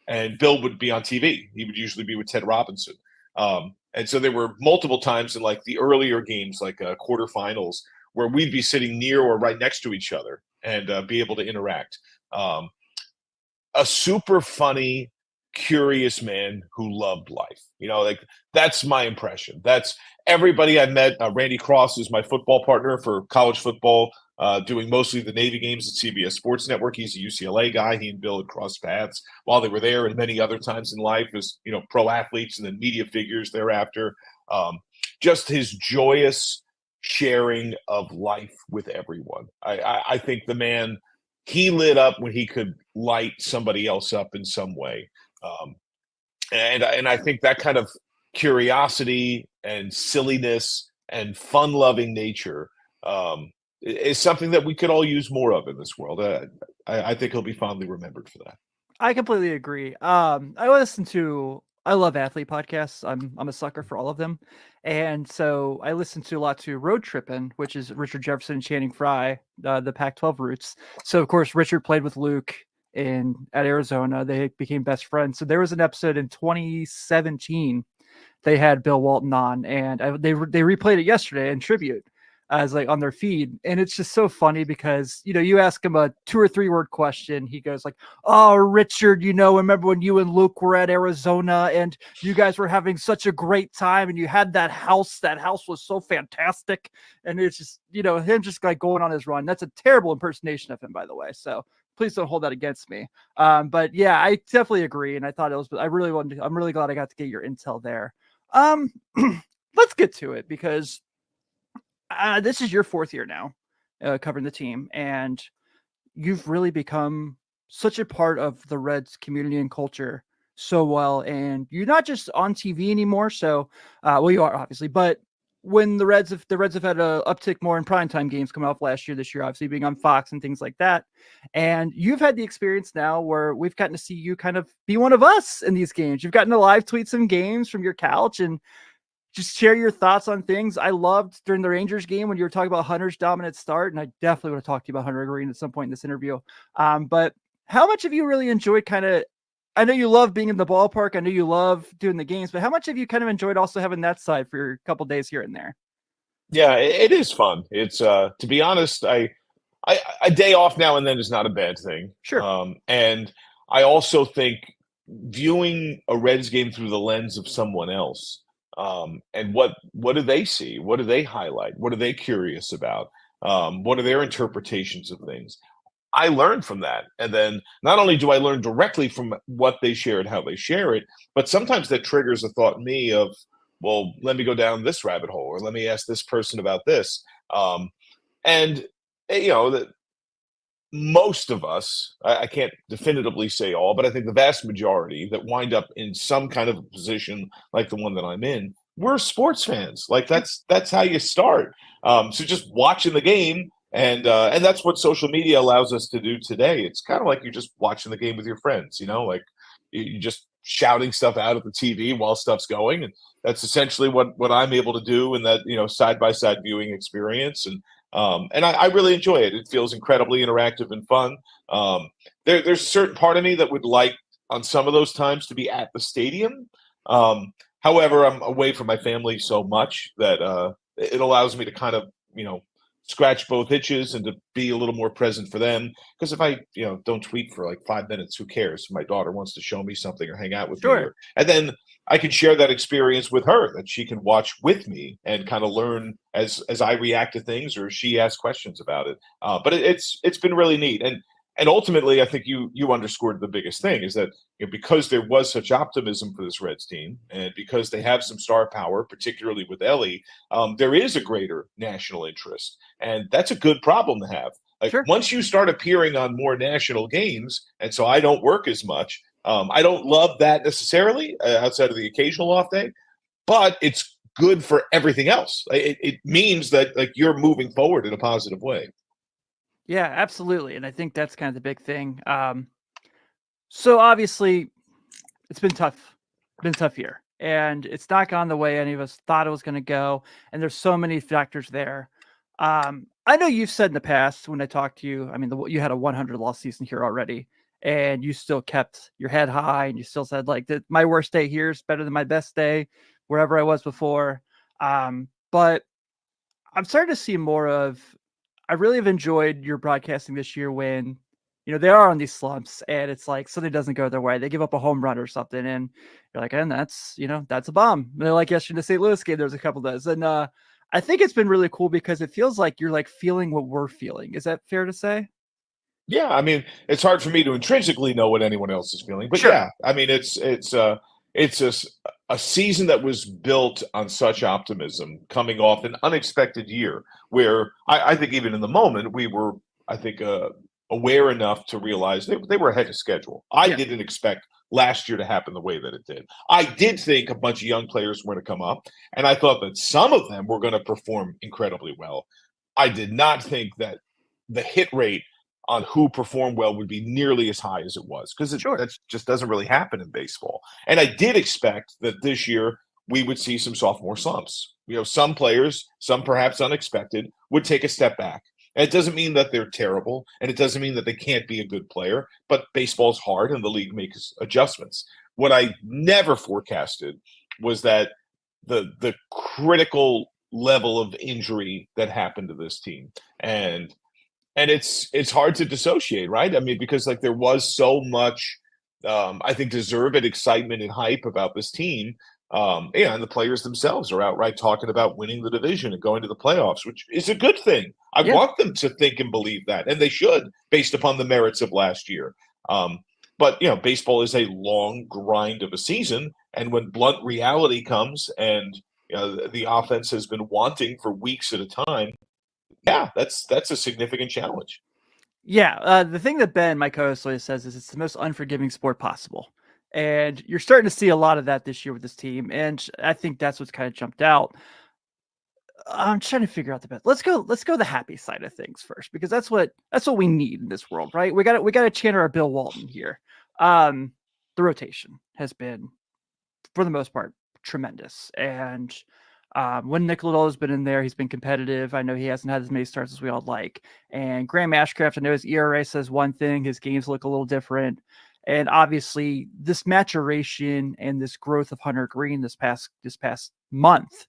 and Bill would be on TV. He would usually be with Ted Robinson, and so there were multiple times in like the earlier games, like quarterfinals, where we'd be sitting near or right next to each other and be able to interact. A super funny, curious man who loved life. Like that's my impression. That's everybody I met. Randy Cross is my football partner for college football, doing mostly the Navy games at CBS Sports Network. He's a UCLA guy. He and Bill had crossed paths while they were there, and many other times in life as pro athletes and then media figures thereafter. Just his joyous sharing of life with everyone. I think the man, he lit up when he could light somebody else up in some way. And I think that kind of curiosity and silliness and fun-loving nature is something that we could all use more of in this world. I think he'll be fondly remembered for that. I completely agree. I love athlete podcasts. I'm a sucker for all of them. And so I listen to a lot to Road Trippin', which is Richard Jefferson and Channing Frye, the Pac-12 roots. So of course, Richard played with Luke at Arizona. They became best friends. So there was an episode in 2017. They had Bill Walton on, and they replayed it yesterday in tribute as like on their feed. And it's just so funny because, you ask him a 2 or 3 word question. He goes like, "Oh, Richard, remember when you and Luke were at Arizona and you guys were having such a great time and you had that house was so fantastic." And it's just, him just like going on his run. That's a terrible impersonation of him, by the way. So please don't hold that against me. But yeah, I definitely agree. And I thought I'm really glad I got to get your intel there. Let's get to it because this is your 4th year now covering the team, and you've really become such a part of the Reds community and culture so well. And you're not just on TV anymore. So, you are obviously, but when the Reds have had an uptick more in primetime games coming off this year, obviously being on Fox and things like that. And you've had the experience now where we've gotten to see you kind of be one of us in these games. You've gotten to live tweet some games from your couch and just share your thoughts on things. I loved during the Rangers game when you were talking about Hunter's dominant start, and I definitely want to talk to you about Hunter Green at some point in this interview. But how much have you really enjoyed I know you love being in the ballpark. I know you love doing the games, but how much have you kind of enjoyed also having that side for a couple days here and there? Yeah, it is fun. It's to be honest, a day off now and then is not a bad thing. Sure. And I also think viewing a Reds game through the lens of someone else, and what do they see? What do they highlight? What are they curious about? What are their interpretations of things? I learn from that. And then not only do I learn directly from what they share and how they share it, but sometimes that triggers a thought in me of, well, let me go down this rabbit hole, or let me ask this person about this. And that most of us, I can't definitively say all, but I think the vast majority that wind up in some kind of position like the one that I'm in, we're sports fans. Like that's how you start. So just watching the game, and that's what social media allows us to do today. It's kind of like you're just watching the game with your friends, like you're just shouting stuff out at the TV while stuff's going, and that's essentially what I'm able to do in that side by side viewing experience. And I really enjoy it. It feels incredibly interactive and fun. There's a certain part of me that would like on some of those times to be at the stadium. However, I'm away from my family so much that it allows me to kind of, scratch both itches and to be a little more present for them. Because if I, don't tweet for like 5 minutes, who cares? My daughter wants to show me something or hang out with me, Sure. and then I can share that experience with her, that she can watch with me and kind of learn as I react to things or she asks questions about it. But it's been really neat, and ultimately, I think you underscored the biggest thing is that, because there was such optimism for this Reds team, and because they have some star power, particularly with Ellie, there is a greater national interest, and that's a good problem to have. Like, Sure. once you start appearing on more national games, and so I don't work as much. I don't love that necessarily, outside of the occasional off day, but it's good for everything else. It means that, like, you're moving forward in a positive way. Yeah, absolutely. And I think that's kind of the big thing. So obviously it's been a tough year, and it's not gone the way any of us thought it was going to go. And there's so many factors there. I know you've said in the past when I talked to you, I mean, you had a 100 loss season here already, and you still kept your head high, and you still said like that my worst day here is better than my best day wherever I was before. But I'm starting to see more of, I really have enjoyed your broadcasting this year when, they are on these slumps and it's like something doesn't go their way. They give up a home run or something, and you're like, and that's a bomb. And they're like yesterday, the St. Louis game, there was a couple of those. And I think it's been really cool because it feels like you're like feeling what we're feeling. Is that fair to say? Yeah, I mean, it's hard for me to intrinsically know what anyone else is feeling, but Sure. yeah, I mean, it's a season that was built on such optimism, coming off an unexpected year, where I think even in the moment we were, I think, aware enough to realize they were ahead of schedule. I Yeah. didn't expect last year to happen the way that it did. I did think a bunch of young players were going to come up, and I thought that some of them were going to perform incredibly well. I did not think that the hit rate on who performed well would be nearly as high as it was, because Sure. that just doesn't really happen in baseball. And I did expect that this year we would see some sophomore slumps. Some players, some perhaps unexpected, would take a step back. And it doesn't mean that they're terrible, and it doesn't mean that they can't be a good player, but baseball's hard and the league makes adjustments. What I never forecasted was that the critical level of injury that happened to this team. And it's hard to dissociate, right? I mean, because like there was so much, I think, deserved excitement and hype about this team. And the players themselves are outright talking about winning the division and going to the playoffs, which is a good thing. I Yeah. want them to think and believe that, and they should, based upon the merits of last year. But baseball is a long grind of a season, and when blunt reality comes, and the offense has been wanting for weeks at a time, yeah, that's a significant challenge. Yeah, the thing that Ben, my co-host, always says is it's the most unforgiving sport possible, and you're starting to see a lot of that this year with this team, and I think that's what's kind of jumped out. I'm trying to figure out the best. Let's go the happy side of things first, because that's what we need in this world, right? We got to channel our Bill Walton here. The rotation has been, for the most part, tremendous, and when Nick Lodolo's been in there, he's been competitive. I know he hasn't had as many starts as we all like. And Graham Ashcraft, I know his ERA says one thing, his games look a little different. And obviously, this maturation and this growth of Hunter Green this past month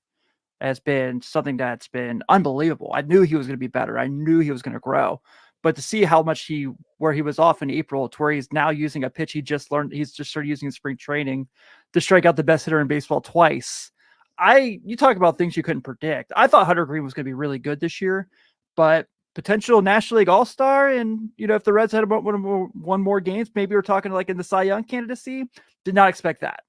has been something that's been unbelievable. I knew he was going to be better. I knew he was going to grow. But to see how much where he was off in April to where he's now using a pitch he just learned, he's just started using in spring training to strike out the best hitter in baseball twice. You talk about things you couldn't predict. I thought Hunter Green was going to be really good this year, but potential National League All-Star, and if the Reds had about one more games, maybe we're talking like in the Cy Young candidacy. Did not expect that.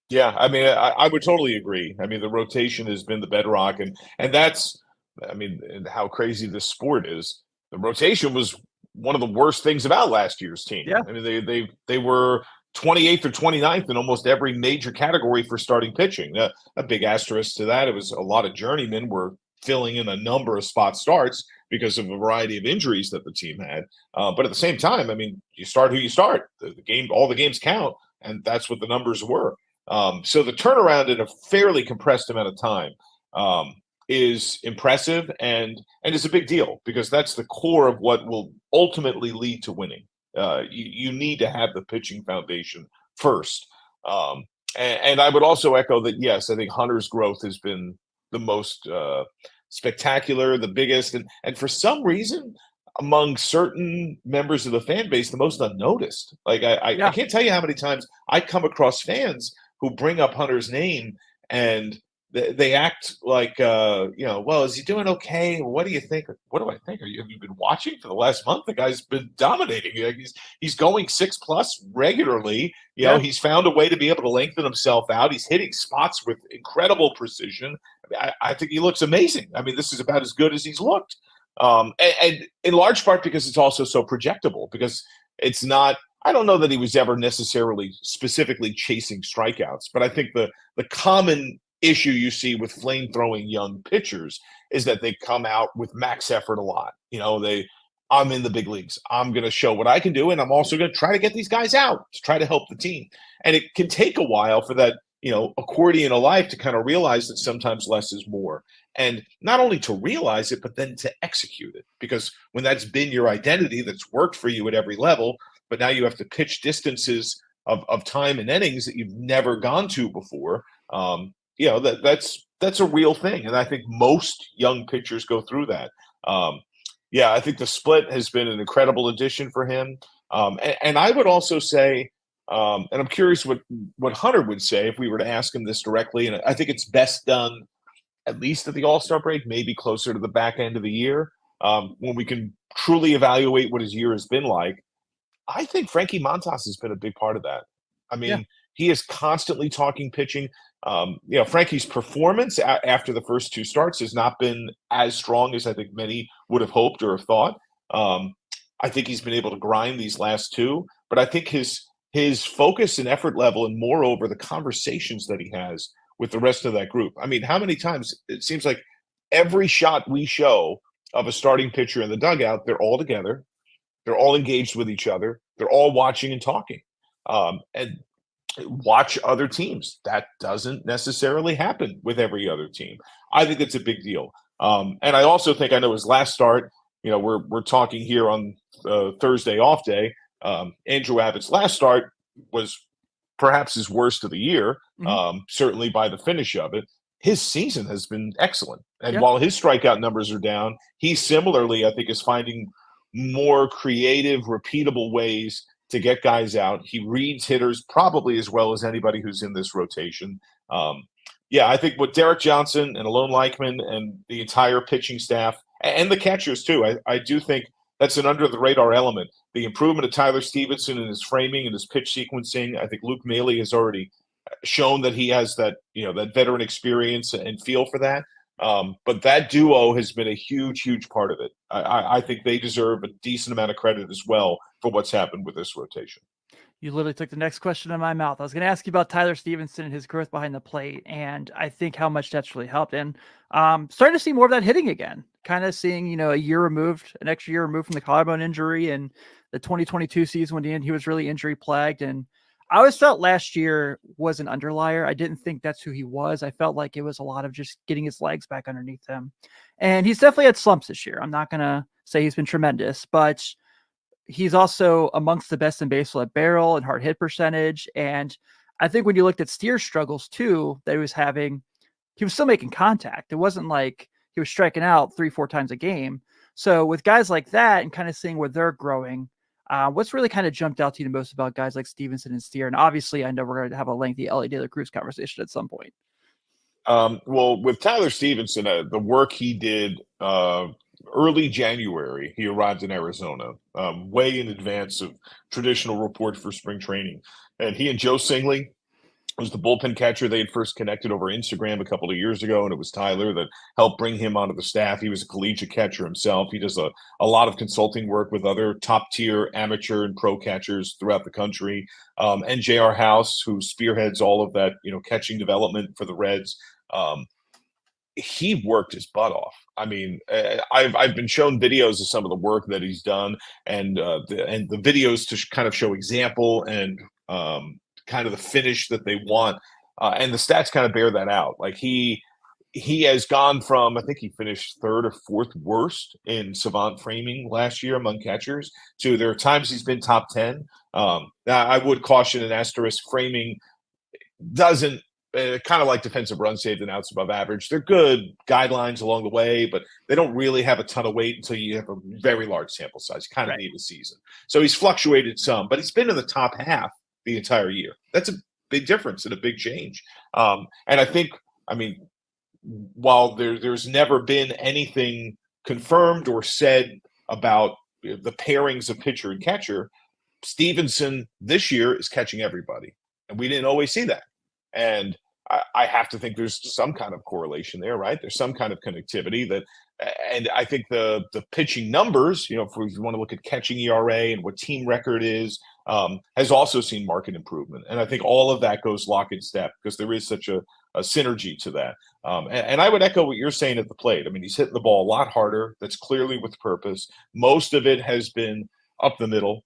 Yeah, I mean, I would totally agree. I mean, the rotation has been the bedrock, and that's, I mean, and how crazy this sport is. The rotation was one of the worst things about last year's team. Yeah. I mean, they were 28th or 29th in almost every major category for starting pitching. A big asterisk to that, it was a lot of journeymen were filling in a number of spot starts because of a variety of injuries that the team had. But at the same time, I mean, you start who you start. All the games count, and that's what the numbers were. So the turnaround in a fairly compressed amount of time is impressive and is a big deal, because that's the core of what will ultimately lead to winning. You need to have the pitching foundation first. And I would also echo that, yes, I think Hunter's growth has been the most spectacular, the biggest, and for some reason, among certain members of the fan base, the most unnoticed. Like I can't tell you how many times I come across fans who bring up Hunter's name and they act like well, is he doing okay? What do you think? What do I think? Have you been watching for the last month? The guy's been dominating. Like he's going 6+ regularly. He's found a way to be able to lengthen himself out. He's hitting spots with incredible precision. I think he looks amazing. I mean, this is about as good as he's looked. And in large part because it's also so projectable, because it's not, I don't know that he was ever necessarily specifically chasing strikeouts, but I think the common issue you see with flame-throwing young pitchers is that they come out with max effort a lot. I'm in the big leagues. I'm going to show what I can do, and I'm also going to try to get these guys out to try to help the team. And it can take a while for that, accordion of life to kind of realize that sometimes less is more. And not only to realize it, but then to execute it. Because when that's been your identity, that's worked for you at every level, but now you have to pitch distances of time and innings that you've never gone to before. That's a real thing. And I think most young pitchers go through that. I think the split has been an incredible addition for him. And I would also say, and I'm curious what Hunter would say if we were to ask him this directly. And I think it's best done at least at the All-Star break, maybe closer to the back end of the year, when we can truly evaluate what his year has been like. I think Frankie Montas has been a big part of that. I mean, he is constantly talking pitching. Frankie's performance after the first two starts has not been as strong as I think many would have hoped or have thought. I think he's been able to grind these last two, but I think his focus and effort level, and moreover, the conversations that he has with the rest of that group. I mean, how many times it seems like every shot we show of a starting pitcher in the dugout, they're all together. They're all engaged with each other. They're all watching and talking. And watch other teams. That doesn't necessarily happen with every other team. I think it's a big deal. And I also think, I know his last start, we're talking here on Thursday off day. Andrew Abbott's last start was perhaps his worst of the year, certainly by the finish of it. His season has been excellent. And while his strikeout numbers are down, he similarly, I think, is finding more creative, repeatable ways to get guys out. He reads hitters probably as well as anybody who's in this rotation. I think with Derek Johnson and Alon Leichman and the entire pitching staff and the catchers too, I do think that's an under-the-radar element. The improvement of Tyler Stevenson in his framing and his pitch sequencing. I think Luke Maile has already shown that he has that, that veteran experience and feel for that. But that duo has been a huge, huge part of it. I think they deserve a decent amount of credit as well for what's happened with this rotation. You literally took the next question in my mouth. I was going to ask you about Tyler Stevenson and his growth behind the plate, and I think how much that's really helped. And starting to see more of that hitting again, kind of seeing, an extra year removed from the collarbone injury and the 2022 season when he was really injury plagued. And I always felt last year was an underlier. I didn't think that's who he was. I felt like it was a lot of just getting his legs back underneath him. And he's definitely had slumps this year. I'm not going to say he's been tremendous, but he's also amongst the best in baseball at barrel and hard hit percentage. And I think when you looked at Steer's struggles too, that he was having, he was still making contact. It wasn't like he was striking out 3-4 times a game. So with guys like that and kind of seeing where they're growing, what's really kind of jumped out to you the most about guys like Stevenson and Steer? And obviously I know we're going to have a lengthy Ellie De La Cruz conversation at some point. Well, with Tyler Stevenson, the work he did early January, he arrived in Arizona, way in advance of traditional report for spring training. And he and Joe Singley was the bullpen catcher. They had first connected over Instagram a couple of years ago, and it was Tyler that helped bring him onto the staff. He was a collegiate catcher himself. He does a lot of consulting work with other top-tier amateur and pro catchers throughout the country. And J.R. House, who spearheads all of that, catching development for the Reds. He worked his butt off. I mean, I've been shown videos of some of the work that he's done, and the videos to kind of show example and kind of the finish that they want, and the stats kind of bear that out. Like he he has gone from, I think he finished third or fourth worst in savant framing last year among catchers, to there are times he's been top 10. Now, I would caution an asterisk. Framing doesn't kind of like defensive run saved and outs above average. They're good guidelines along the way, but they don't really have a ton of weight until you have a very large sample size. You kind of need a season. So he's fluctuated some, but he's been in the top half the entire year. That's a big difference and a big change. And I think, I mean, while there's never been anything confirmed or said about the pairings of pitcher and catcher, Stevenson this year is catching everybody. And we didn't always see that. And I have to think there's some kind of correlation there, right? There's some kind of connectivity that, and I think the pitching numbers, you know, if you want to look at catching ERA and what team record is, has also seen market improvement. And I think all of that goes lock in step because there is such a synergy to that. And I would echo what you're saying at the plate. I mean, he's hitting the ball a lot harder. That's clearly with purpose. Most of it has been up the middle.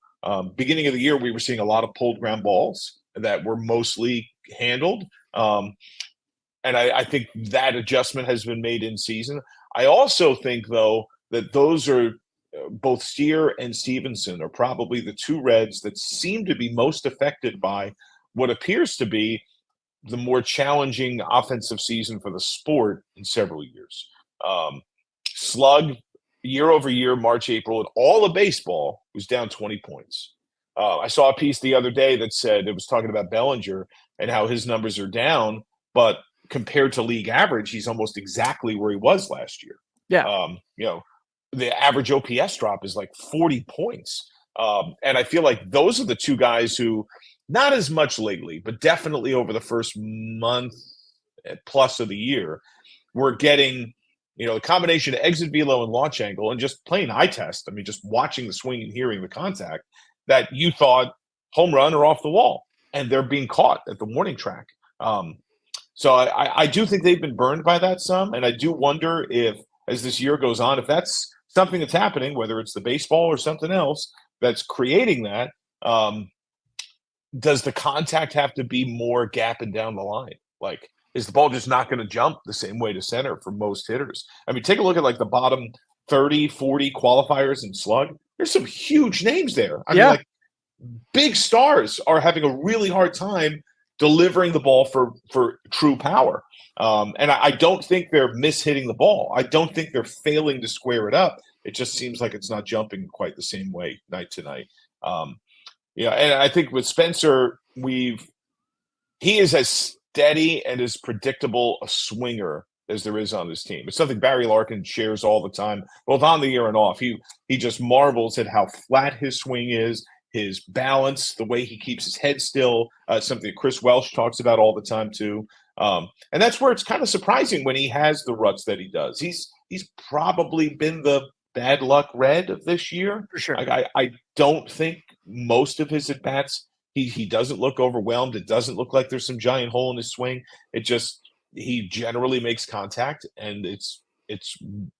Beginning of the year, we were seeing a lot of pulled ground balls that were mostly handled. And I think that adjustment has been made in season. I also think, though, that those are both Steer and Stevenson are probably the two Reds that seem to be most affected by what appears to be the more challenging offensive season for the sport in several years. Slug, year over year, March, April, in all of baseball was down 20 points. I saw a piece the other day that said it was talking about Bellinger and how his numbers are down, but compared to league average, he's almost exactly where he was last year. Yeah. You know, the average OPS drop is like 40 points. And I feel like those are the two guys who, not as much lately, but definitely over the first month plus of the year, we're getting, you know, the combination of exit velo and launch angle and just plain eye test. I mean, just watching the swing and hearing the contact that you thought home run or off the wall, and they're being caught at the warning track. So I do think they've been burned by that some, and I do wonder if, as this year goes on, if that's something that's happening, whether it's the baseball or something else that's creating that. Does the contact have to be more gap and down the line? Like, is the ball just not going to jump the same way to center for most hitters? I mean, take a look at like the bottom 30, 40 qualifiers in slug. There's some huge names there. I mean, like big stars are having a really hard time delivering the ball for true power. And I don't think they're mishitting the ball. I don't think they're failing to square it up. It just seems like it's not jumping quite the same way night to night. Yeah, and I think with Spencer, he is as steady and as predictable a swinger as there is on this team. It's something Barry Larkin shares all the time, both on the air and off. He just marvels at how flat his swing is, his balance, the way he keeps his head still, something Chris Welsh talks about all the time too. And that's where it's kind of surprising when he has the ruts that he does. He's probably been the bad luck Red of this year. For sure. I don't think most of his at-bats, he doesn't look overwhelmed. It doesn't look like there's some giant hole in his swing. It just, he generally makes contact, and it's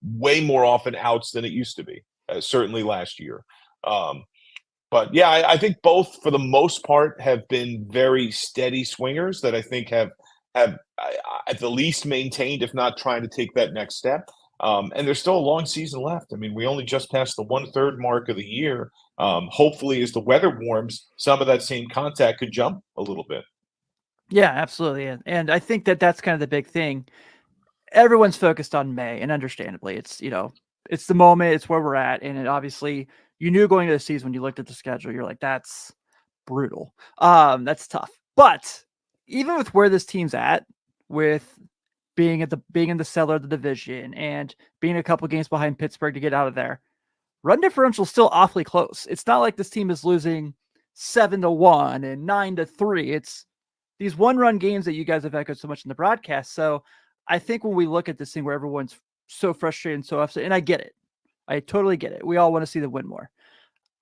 way more often outs than it used to be, certainly last year. But yeah, I think both for the most part have been very steady swingers that I think have at the least maintained, if not trying to take that next step. And there's still a long season left. I mean, we only just passed the 1/3 mark of the year. Hopefully, as the weather warms, some of that same contact could jump a little bit. Yeah, absolutely. And I think that that's kind of the big thing. Everyone's focused on May, and understandably, it's, you know, it's the moment, it's where we're at. And it obviously, you knew going into the season when you looked at the schedule, you're like, that's brutal. That's tough. But even with where this team's at, with being in the cellar of the division and being a couple games behind Pittsburgh to get out of there, run differential is still awfully close. It's not like this team is losing 7-1 and 9-3. It's these one-run games that you guys have echoed so much in the broadcast. So I think when we look at this thing where everyone's so frustrated and so upset, and I get it, I totally get it. We all want to see them win more.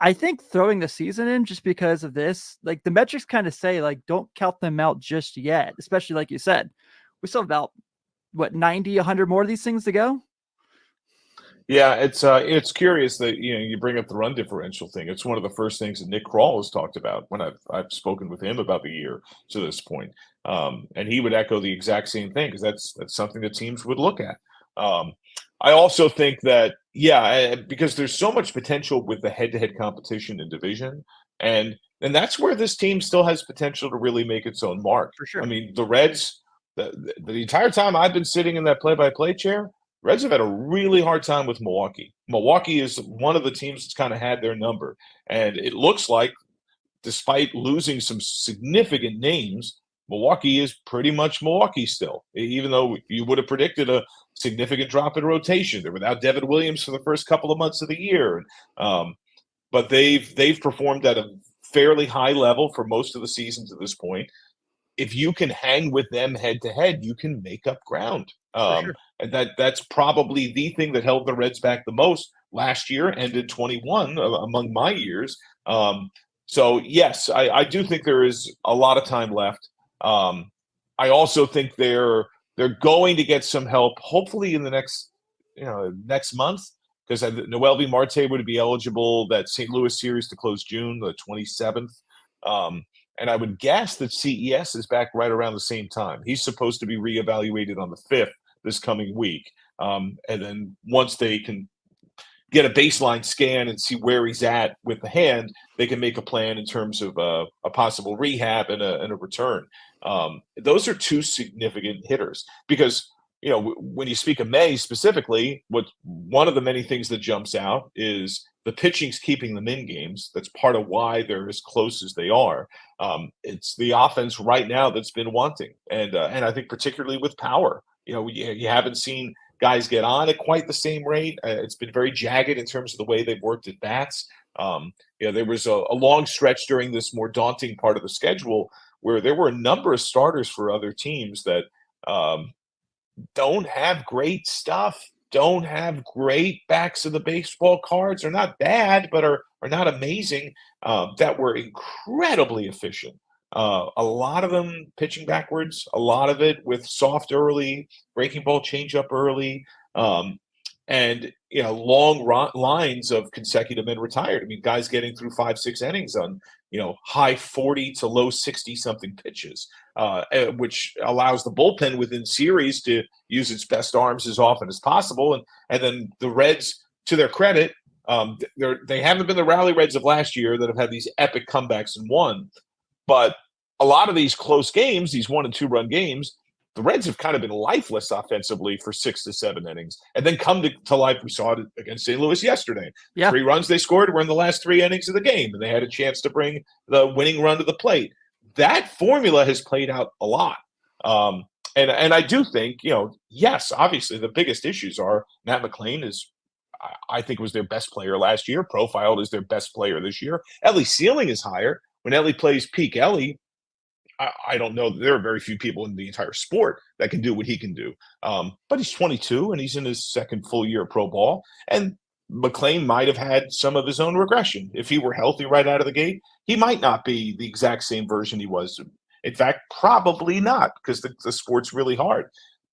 I think throwing the season in just because of this, like the metrics kind of say, like, don't count them out just yet, especially like you said, we still have about 90, 100 more of these things to go. Yeah, it's curious that you bring up the run differential thing. It's one of the first things that Nick Kroll has talked about when I've spoken with him about the year to this point, and he would echo the exact same thing because that's something that teams would look at. Um, I also think that because there's so much potential with the head-to-head competition in division, and that's where this team still has potential to really make its own mark. For I sure. mean, the Reds, the entire time I've been sitting in that play-by-play chair. Reds have had a really hard time with Milwaukee. Milwaukee is one of the teams that's kind of had their number. And it looks like, despite losing some significant names, Milwaukee is pretty much Milwaukee still, even though you would have predicted a significant drop in rotation. They're without Devin Williams for the first couple of months of the year. But they've performed at a fairly high level for most of the season to this point. If you can hang with them head to head, you can make up ground. For sure. And that's probably the thing that held the Reds back the most last year and in 21 among my years. So yes, I do think there is a lot of time left. I also think they're going to get some help, hopefully in the next month, because Noel V. Marte would be eligible that St. Louis series to close June the 27th. And I would guess that CES is back right around the same time. He's supposed to be reevaluated on the 5th this coming week. And then once they can get a baseline scan and see where he's at with the hand, they can make a plan in terms of a possible rehab and a return. Those are two significant hitters because, when you speak of May specifically, one of the many things that jumps out is the pitching's keeping them in games. That's part of why they're as close as they are. It's the offense right now that's been wanting, and I think particularly with power. You haven't seen guys get on at quite the same rate. It's been very jagged in terms of the way they've worked at bats. There was a long stretch during this more daunting part of the schedule where there were a number of starters for other teams that don't have great stuff, don't have great backs of the baseball cards, are not bad, but are not amazing, that were incredibly efficient. A lot of them pitching backwards, a lot of it with soft early, breaking ball changeup early, and long lines of consecutive men retired. I mean, guys getting through 5-6 innings on high 40 to low 60 something pitches, which allows the bullpen within series to use its best arms as often as possible. And then the Reds, to their credit, they haven't been the Rally Reds of last year that have had these epic comebacks and won. But a lot of these close games, these 1 and 2 run games, the Reds have kind of been lifeless offensively for 6 to 7 innings and then come to life. We saw it against St. Louis yesterday. Yeah. 3 runs they scored were in the last 3 innings of the game, and they had a chance to bring the winning run to the plate. That formula has played out a lot. And I do think, yes, obviously the biggest issues are Matt McLain is, I think, was their best player last year, profiled as their best player this year. Ellie's ceiling is higher. When Ellie plays peak Ellie, I don't know. There are very few people in the entire sport that can do what he can do. But he's 22 and he's in his second full year of pro ball. And McLain might have had some of his own regression. If he were healthy right out of the gate, he might not be the exact same version he was. In fact, probably not, because the sport's really hard.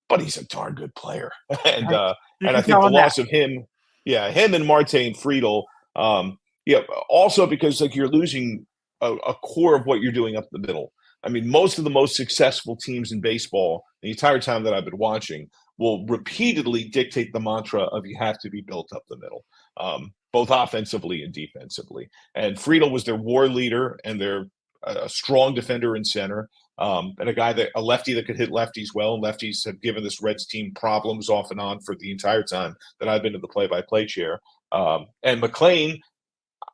But he's a darn good player. and Right. I think the loss of him and Marte and Friedel, also because you're losing a core of what you're doing up the middle. I mean, most of the most successful teams in baseball, the entire time that I've been watching, will repeatedly dictate the mantra of you have to be built up the middle, both offensively and defensively. And Friedel was their war leader, and they're a strong defender in center, and a lefty that could hit lefties well. Lefties have given this Reds team problems off and on for the entire time that I've been in the play-by-play chair. And McLain,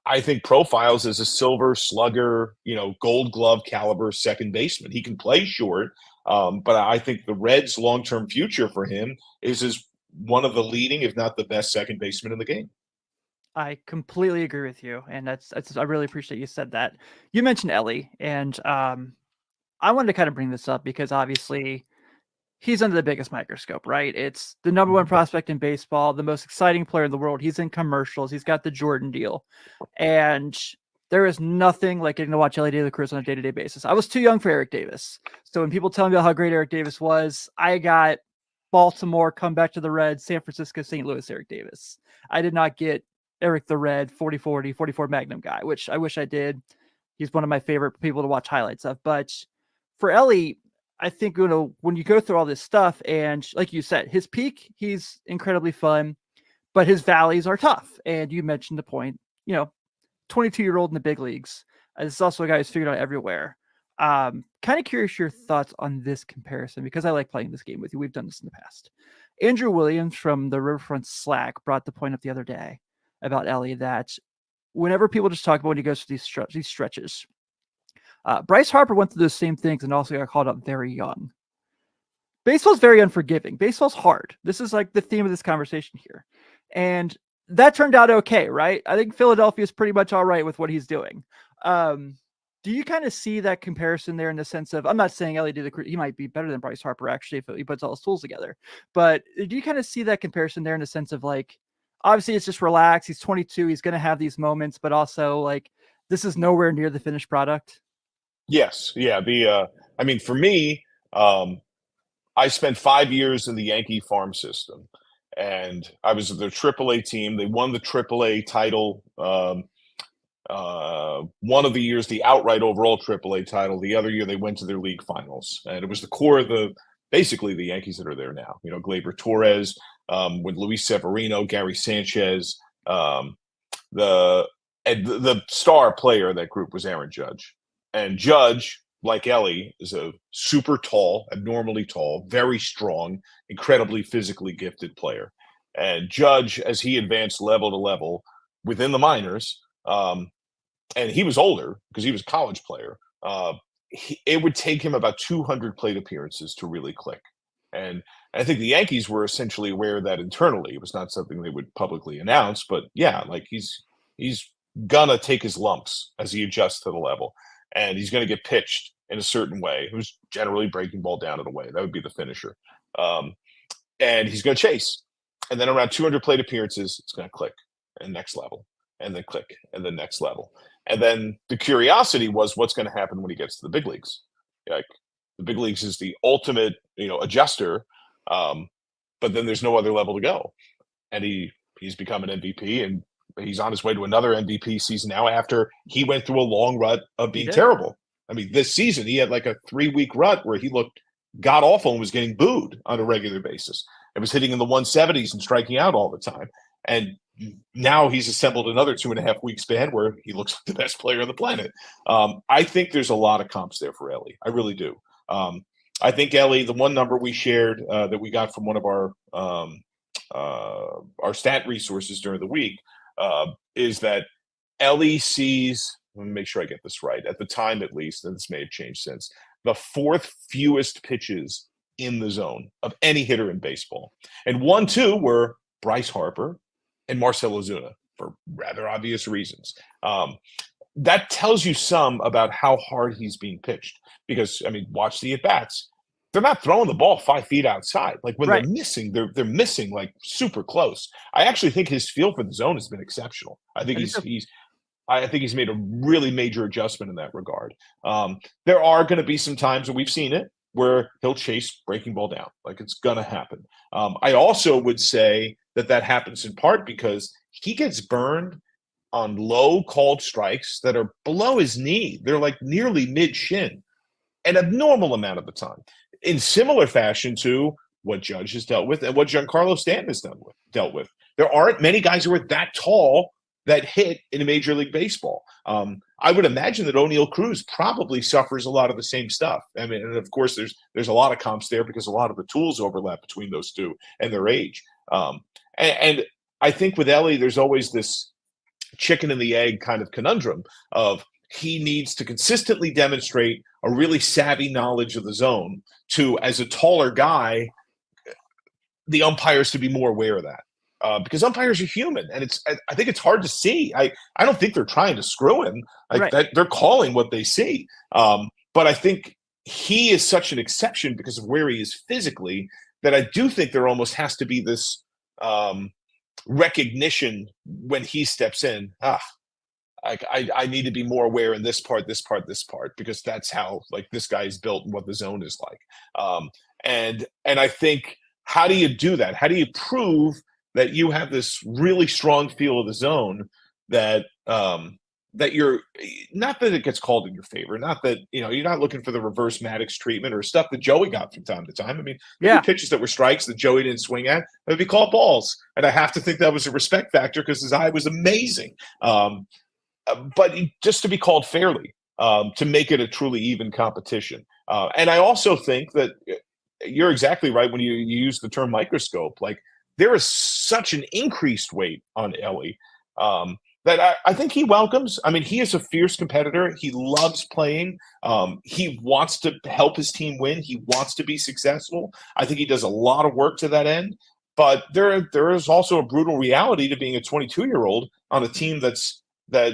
I think, profiles as a silver slugger, gold glove caliber second baseman. He can play short, but I think the Reds' long-term future for him is as one of the leading, if not the best, second baseman in the game. I completely agree with you, and that's I really appreciate you said that. You mentioned Ellie, and I wanted to kind of bring this up because obviously he's under the biggest microscope, right? It's the number one prospect in baseball, the most exciting player in the world. He's in commercials. He's got the Jordan deal. And there is nothing like getting to watch Ellie De La Cruz on a day-to-day basis. I was too young for Eric Davis. So when people tell me about how great Eric Davis was, I got Baltimore, come back to the Reds, San Francisco, St. Louis, Eric Davis. I did not get Eric the Red 40-40, 44 Magnum guy, which I wish I did. He's one of my favorite people to watch highlights of. But for Ellie, I think, when you go through all this stuff, and like you said, his peak, he's incredibly fun, but his valleys are tough. And you mentioned the point, 22-year-old in the big leagues. This is also a guy who's figured out everywhere. Kind of curious your thoughts on this comparison, because I like playing this game with you. We've done this in the past. Andrew Williams from the Riverfront Slack brought the point up the other day about Ellie that whenever people just talk about when he goes through these stretches, Bryce Harper went through those same things and also got called up very young. Baseball's very unforgiving. Baseball's hard. This is like the theme of this conversation here. And that turned out okay, right? I think Philadelphia is pretty much all right with what he's doing. Do you kind of see that comparison there in the sense of, I'm not saying Ellie he might be better than Bryce Harper actually if he puts all his tools together, but do you kind of see that comparison there in the sense of like, obviously it's just relax. He's 22. He's going to have these moments, but also like, this is nowhere near the finished product. Yes. Yeah. For me, I spent 5 years in the Yankee farm system, and I was their AAA team. They won the AAA title. One of the years, the outright overall AAA title. The other year, they went to their league finals, and it was the core of basically the Yankees that are there now. Gleyber Torres, with Luis Severino, Gary Sanchez. The star player of that group was Aaron Judge, and Judge, like Ellie, is a super tall, abnormally tall, very strong, incredibly physically gifted player. And Judge, as he advanced level to level within the minors, and he was older because he was a college player, it would take him about 200 plate appearances to really click. And I think the Yankees were essentially aware of that internally. It was not something they would publicly announce, but yeah, like he's gonna take his lumps as he adjusts to the level. And he's going to get pitched in a certain way. Who's generally breaking ball down and away. That would be the finisher. And he's going to chase. And then around 200 plate appearances, it's going to click and next level, and then click and then next level. And then the curiosity was what's going to happen when he gets to the big leagues. Like the big leagues is the ultimate, adjuster. But then there's no other level to go. And he's become an MVP, and he's on his way to another MVP season now after he went through a long rut of being terrible. I mean, this season he had like a 3-week rut where he looked god awful and was getting booed on a regular basis. It was hitting in the 170s and striking out all the time. And now he's assembled another 2.5-week span where he looks like the best player on the planet. I think there's a lot of comps there for Ellie. I really do. I think Ellie, the one number we shared that we got from one of our stat resources during the week, is that Ellie sees, let me make sure I get this right, at the time at least, and this may have changed since, the 4th fewest pitches in the zone of any hitter in baseball. And 1-2 were Bryce Harper and Marcell Ozuna for rather obvious reasons. That tells you some about how hard he's being pitched because, watch the at-bats. They're not throwing the ball 5 feet outside. Like when they're missing, they're missing like super close. I actually think his feel for the zone has been exceptional. I think he's made a really major adjustment in that regard. There are going to be some times, and we've seen it, where he'll chase breaking ball down. Like it's going to happen. I also would say that happens in part because he gets burned on low called strikes that are below his knee. They're like nearly mid shin, an abnormal amount of the time. In similar fashion to what Judge has dealt with and what Giancarlo Stanton has dealt with. There aren't many guys who are that tall that hit in Major League Baseball. I would imagine that O'Neal Cruz probably suffers a lot of the same stuff. And of course, there's a lot of comps there because a lot of the tools overlap between those two and their age. And I think with Ellie, there's always this chicken and the egg kind of conundrum of he needs to consistently demonstrate a really savvy knowledge of the zone to, as a taller guy, the umpires to be more aware of that. Because umpires are human, and I think it's hard to see. I don't think they're trying to screw him. They're calling what they see. But I think he is such an exception because of where he is physically that I do think there almost has to be this recognition when he steps in. I need to be more aware in this part, because that's how like this guy is built and what the zone is like. And I think how do you do that? How do you prove that you have this really strong feel of the zone that that you're not that it gets called in your favor, not that you're not looking for the reverse Maddox treatment or stuff that Joey got from time to time. I mean, there'd be pitches that were strikes that Joey didn't swing at, that would be called balls, and I have to think that was a respect factor because his eye was amazing. But just to be called fairly, to make it a truly even competition, and I also think that you're exactly right when you use the term microscope. Like, there is such an increased weight on Ellie. That I think he welcomes. I mean, he is a fierce competitor. He loves playing. He wants to help his team win. He wants to be successful. I think he does a lot of work to that end. But there is also a brutal reality to being a 22-year-old on a team that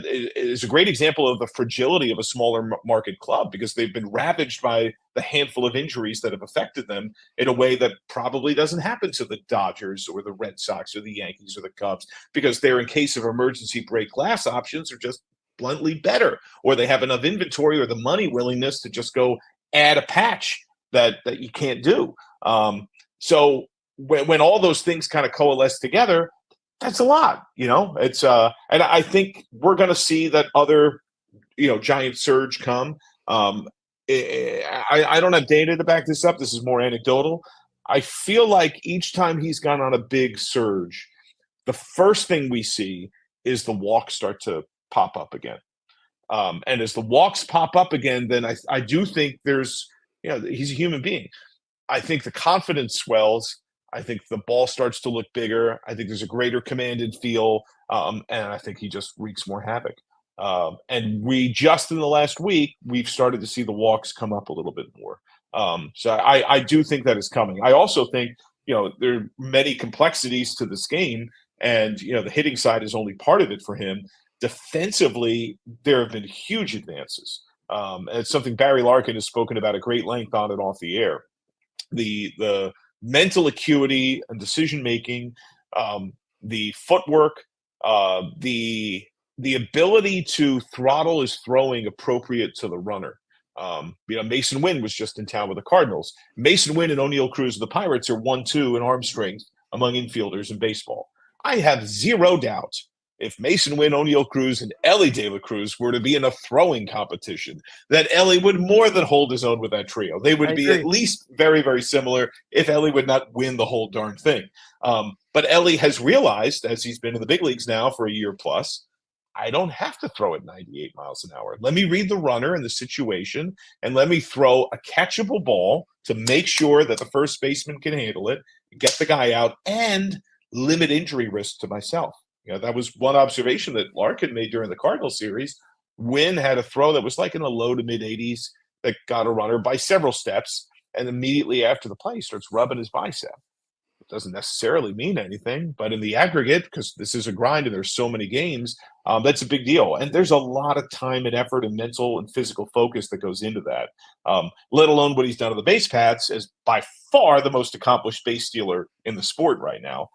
is a great example of the fragility of a smaller market club, because they've been ravaged by the handful of injuries that have affected them in a way that probably doesn't happen to the Dodgers or the Red Sox or the Yankees or the Cubs, because they're, in case of emergency, break glass options are just bluntly better, or they have enough inventory or the money willingness to just go add a patch that you can't do. So when all those things kind of coalesce together, that's a lot, it's and I think we're going to see that other, giant surge come. I don't have data to back this up. This is more anecdotal. I feel like each time he's gone on a big surge, the first thing we see is the walks start to pop up again. And as the walks pop up again, then I do think there's, he's a human being. I think the confidence swells. I think the ball starts to look bigger. I think there's a greater commanded feel. And I think he just wreaks more havoc. And we just in the last week, we've started to see the walks come up a little bit more. So I do think that is coming. I also think, there are many complexities to this game, and, the hitting side is only part of it for him. Defensively, there have been huge advances. And it's something Barry Larkin has spoken about at great length on and off the air. The mental acuity and decision-making, the footwork, the ability to throttle his throwing appropriate to the runner. Mason Wynn was just in town with the Cardinals. Mason Wynn and O'Neill Cruz of the Pirates are 1-2 in arm strength among infielders in baseball. I have zero doubt if Mason Wynn, O'Neill Cruz, and Elly De La Cruz were to be in a throwing competition, that Elly would more than hold his own with that trio. They would be at least very, very similar, if Elly would not win the whole darn thing. But Elly has realized, as he's been in the big leagues now for a year plus, I don't have to throw at 98 miles an hour. Let me read the runner and the situation, and let me throw a catchable ball to make sure that the first baseman can handle it, get the guy out, and limit injury risk to myself. That was one observation that Larkin made during the Cardinal series. Wynn had a throw that was like in the low to mid 80s that got a runner by several steps, and immediately after the play, he starts rubbing his bicep. It doesn't necessarily mean anything, but in the aggregate, because this is a grind and there's so many games, that's a big deal. And there's a lot of time and effort and mental and physical focus that goes into that, let alone what he's done on the base paths as by far the most accomplished base stealer in the sport right now.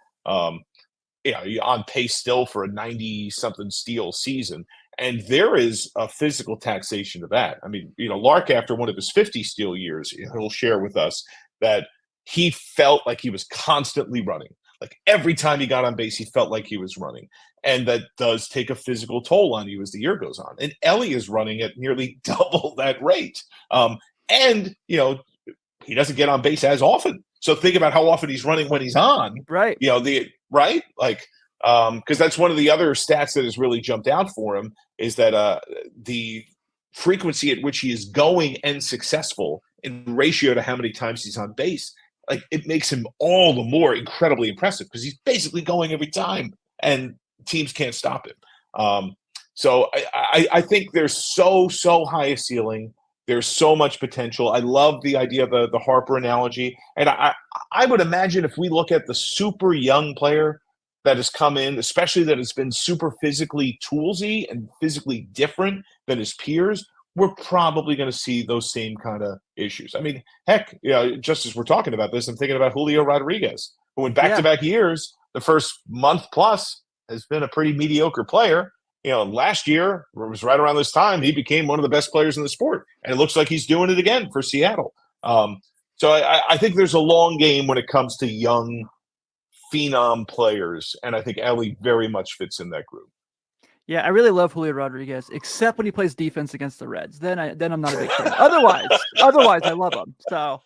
You're on pace still for a 90-something steal season. And there is a physical taxation of that. I mean, Lark, after one of his 50 steal years, he'll share with us that he felt like he was constantly running. Like every time he got on base, he felt like he was running. And that does take a physical toll on you as the year goes on. And Elly is running at nearly double that rate. And he doesn't get on base as often. So think about how often he's running when he's on. Right. Right? Like, because that's one of the other stats that has really jumped out for him is that the frequency at which he is going and successful in ratio to how many times he's on base, like it makes him all the more incredibly impressive because he's basically going every time and teams can't stop him. So I think there's so high a ceiling. There's so much potential. I love the idea of the Harper analogy. And I would imagine if we look at the super young player that has come in, especially that has been super physically toolsy and physically different than his peers, we're probably going to see those same kind of issues. I mean, heck, just as we're talking about this, I'm thinking about Julio Rodriguez, who in back-to-back years, the first month plus, has been a pretty mediocre player. Last year, it was right around this time, he became one of the best players in the sport. And it looks like he's doing it again for Seattle. So I think there's a long game when it comes to young phenom players, and I think Ellie very much fits in that group. Yeah, I really love Julio Rodriguez, except when he plays defense against the Reds. Then I'm not a big fan. Otherwise, I love him. So,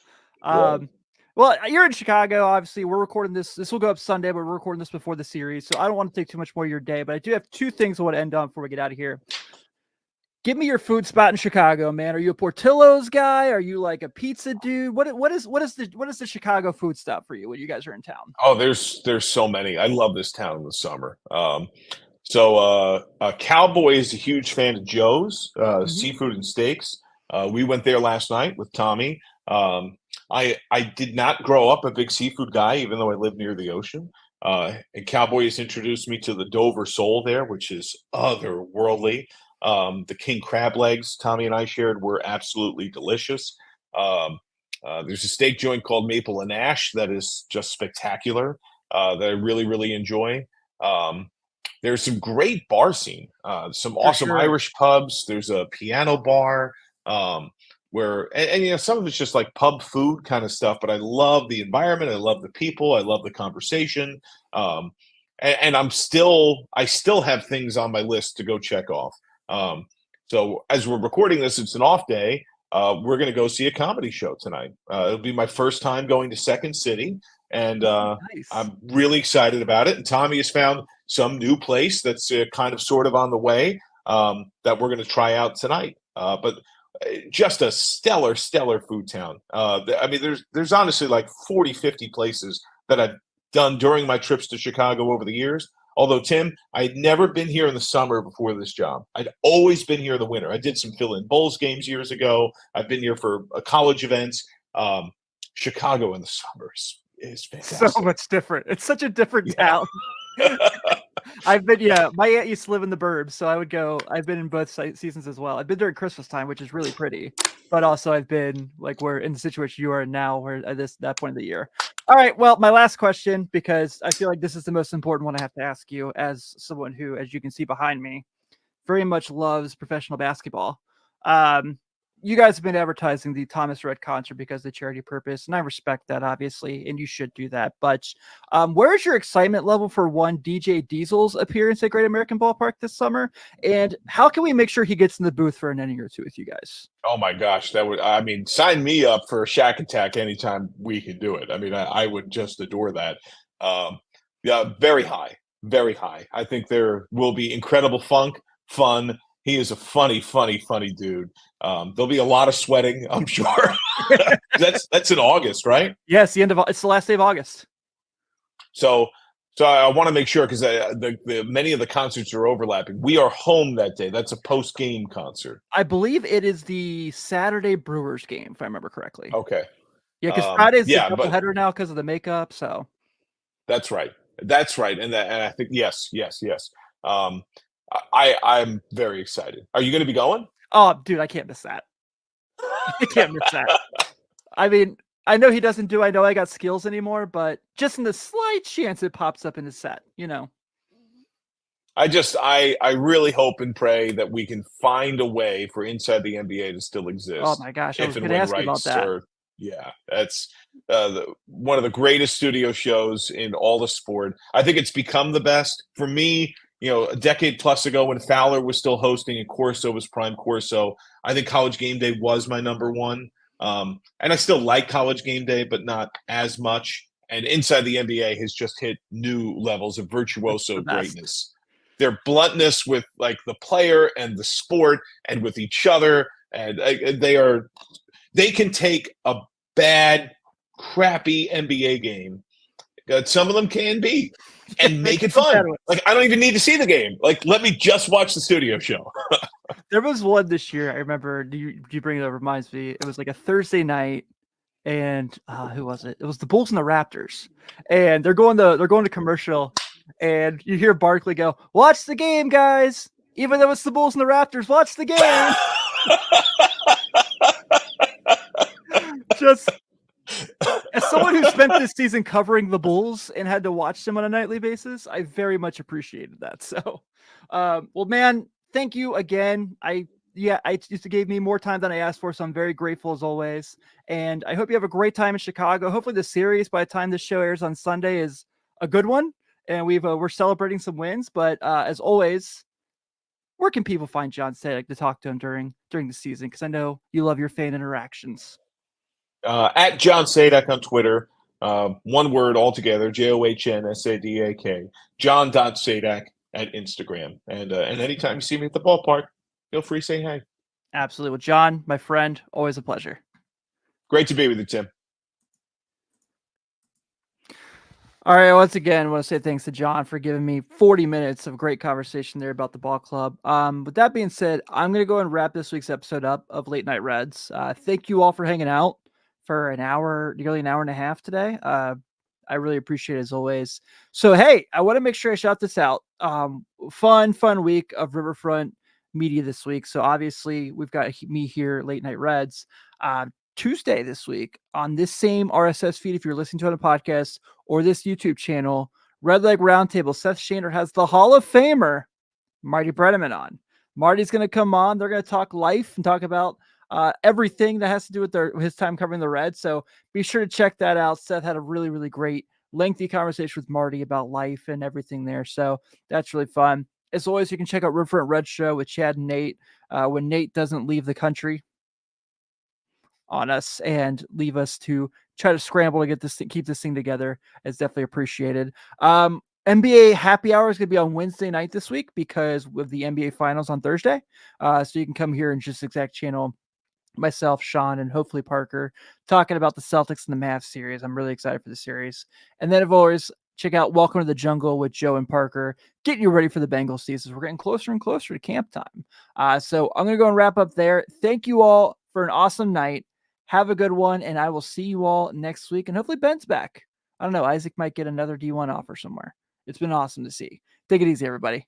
well, you're in Chicago. Obviously, we're recording this. This will go up Sunday, but we're recording this before the series, so I don't want to take too much more of your day. But I do have two things I want to end on before we get out of here. Give me your food spot in Chicago, man. Are you a Portillo's guy? Are you like a pizza dude? What is the Chicago food stop for you when you guys are in town? Oh, there's so many. I love this town in the summer. Cowboy is a huge fan of Joe's Seafood and Steaks. We went there last night with Tommy. I did not grow up a big seafood guy, even though I live near the ocean. And Cowboy has introduced me to the Dover sole there, which is otherworldly. The king crab legs Tommy and I shared were absolutely delicious. There's a steak joint called Maple and Ash that is just spectacular that I really, really enjoy. There's some great bar scene, some awesome Irish pubs. There's a piano bar where, you know, some of it's just like pub food kind of stuff, but I love the environment. I love the people. I love the conversation. And I still have things on my list to go check off. So as we're recording this, it's an off day. We're going to go see a comedy show tonight. It'll be my first time going to Second City, and Nice. I'm really excited about it. And Tommy has found some new place that's kind of sort of on the way that we're going to try out tonight. But just a stellar food town. I mean, there's honestly like 40, 50 places that I've done during my trips to Chicago over the years. Although, Tim, I'd never been here in the summer before this job. I'd always been here in the winter. I did some fill-in Bulls games years ago. I've been here for college events. Chicago in the summer is fantastic. So much different. It's such a different town. My aunt used to live in the burbs, so I would go. I've been in both seasons as well. I've been during Christmas time, which is really pretty, but also I've been like we're in the situation you are in now, where at that point of the year. All right, well, my last question, because I feel like this is the most important one I have to ask you as someone who, as you can see behind me, very much loves professional basketball. You guys have been advertising the Thomas Rhett concert because of the charity purpose, and I respect that, obviously, and you should do that. But where's your excitement level for one DJ Diesel's appearance at Great American Ballpark this summer? And how can we make sure he gets in the booth for an inning or two with you guys? Oh my gosh, sign me up for a Shack Attack anytime we can do it. I mean, I would just adore that. Yeah, very high. I think there will be incredible fun. He is a funny dude. There'll be a lot of sweating, I'm sure. That's in August, right? Yes, it's the last day of August. So I want to make sure, because the many of the concerts are overlapping. We are home that day. That's a post-game concert. I believe it is the Saturday Brewers game, if I remember correctly. Okay. Yeah, because Friday's a doubleheader now because of the makeup. So that's right, and I think yes. I'm very excited. Are you going to be going? Oh, dude, I can't miss that. I can't miss that. I mean, I know he doesn't do I Know I Got Skills anymore, but just in the slight chance it pops up in his set, you know. I really hope and pray that we can find a way for Inside the NBA to still exist. Oh my gosh, I was going to ask you about that. Yeah, that's one of the greatest studio shows in all the sport. I think it's become the best. For me, you know, a decade plus ago when Fowler was still hosting and Corso was Prime Corso, I think College Game Day was my number one. And I still like College Game Day, but not as much. And Inside the NBA has just hit new levels of virtuoso greatness. Their bluntness with like the player and the sport and with each other. And they can take a bad, crappy NBA game that some of them can be and make it fun. Like, I don't even need to see the game. Like, let me just watch the studio show. There was one this year. I remember. You bring it up? Reminds me. It was like a Thursday night, and who was it? It was the Bulls and the Raptors, and they're going to commercial, and you hear Barkley go, "Watch the game, guys! Even though it's the Bulls and the Raptors, watch the game." Just as someone who spent this season covering the Bulls and had to watch them on a nightly basis, I very much appreciated that. So, well, man, thank you again. it just gave me more time than I asked for, so I'm very grateful as always. And I hope you have a great time in Chicago. Hopefully, the series by the time this show airs on Sunday is a good one, and we're celebrating some wins. But as always, where can people find John Sadak to talk to him during the season? Because I know you love your fan interactions. At John Sadak on Twitter. One word altogether, JOHNSADAK. John.Sadak at Instagram. And anytime you see me at the ballpark, feel free to say hey. Absolutely. Well, John, my friend, always a pleasure. Great to be with you, Tim. All right. Once again, I want to say thanks to John for giving me 40 minutes of great conversation there about the ball club. With that being said, I'm going to go and wrap this week's episode up of Late Night Reds. Thank you all for hanging out for nearly an hour and a half today. I really appreciate it as always. So, hey, I want to make sure I shout this out. Fun week of Riverfront media this week. So obviously we've got me here, Late Night Reds. Tuesday this week on this same RSS feed, if you're listening to it on a podcast or this YouTube channel, Redleg Roundtable, Seth Shaner has the Hall of Famer, Marty Brenneman on. Marty's going to come on. They're going to talk life and talk about everything that has to do with his time covering the Reds. So be sure to check that out. Seth had a really, really great, lengthy conversation with Marty about life and everything there. So that's really fun. As always, you can check out Riverfront Red Show with Chad and Nate when Nate doesn't leave the country on us and leave us to try to scramble to keep this thing together. It's definitely appreciated. NBA happy hour is going to be on Wednesday night this week because with the NBA finals on Thursday. So you can come here and just exact channel myself, Sean, and hopefully Parker talking about the Celtics and the Mavs series. I'm really excited for the series. And then, of course, check out Welcome to the Jungle with Joe and Parker, getting you ready for the Bengals season. We're getting closer and closer to camp time. So I'm going to go and wrap up there. Thank you all for an awesome night. Have a good one, and I will see you all next week. And hopefully Ben's back. I don't know. Isaac might get another D1 offer somewhere. It's been awesome to see. Take it easy, everybody.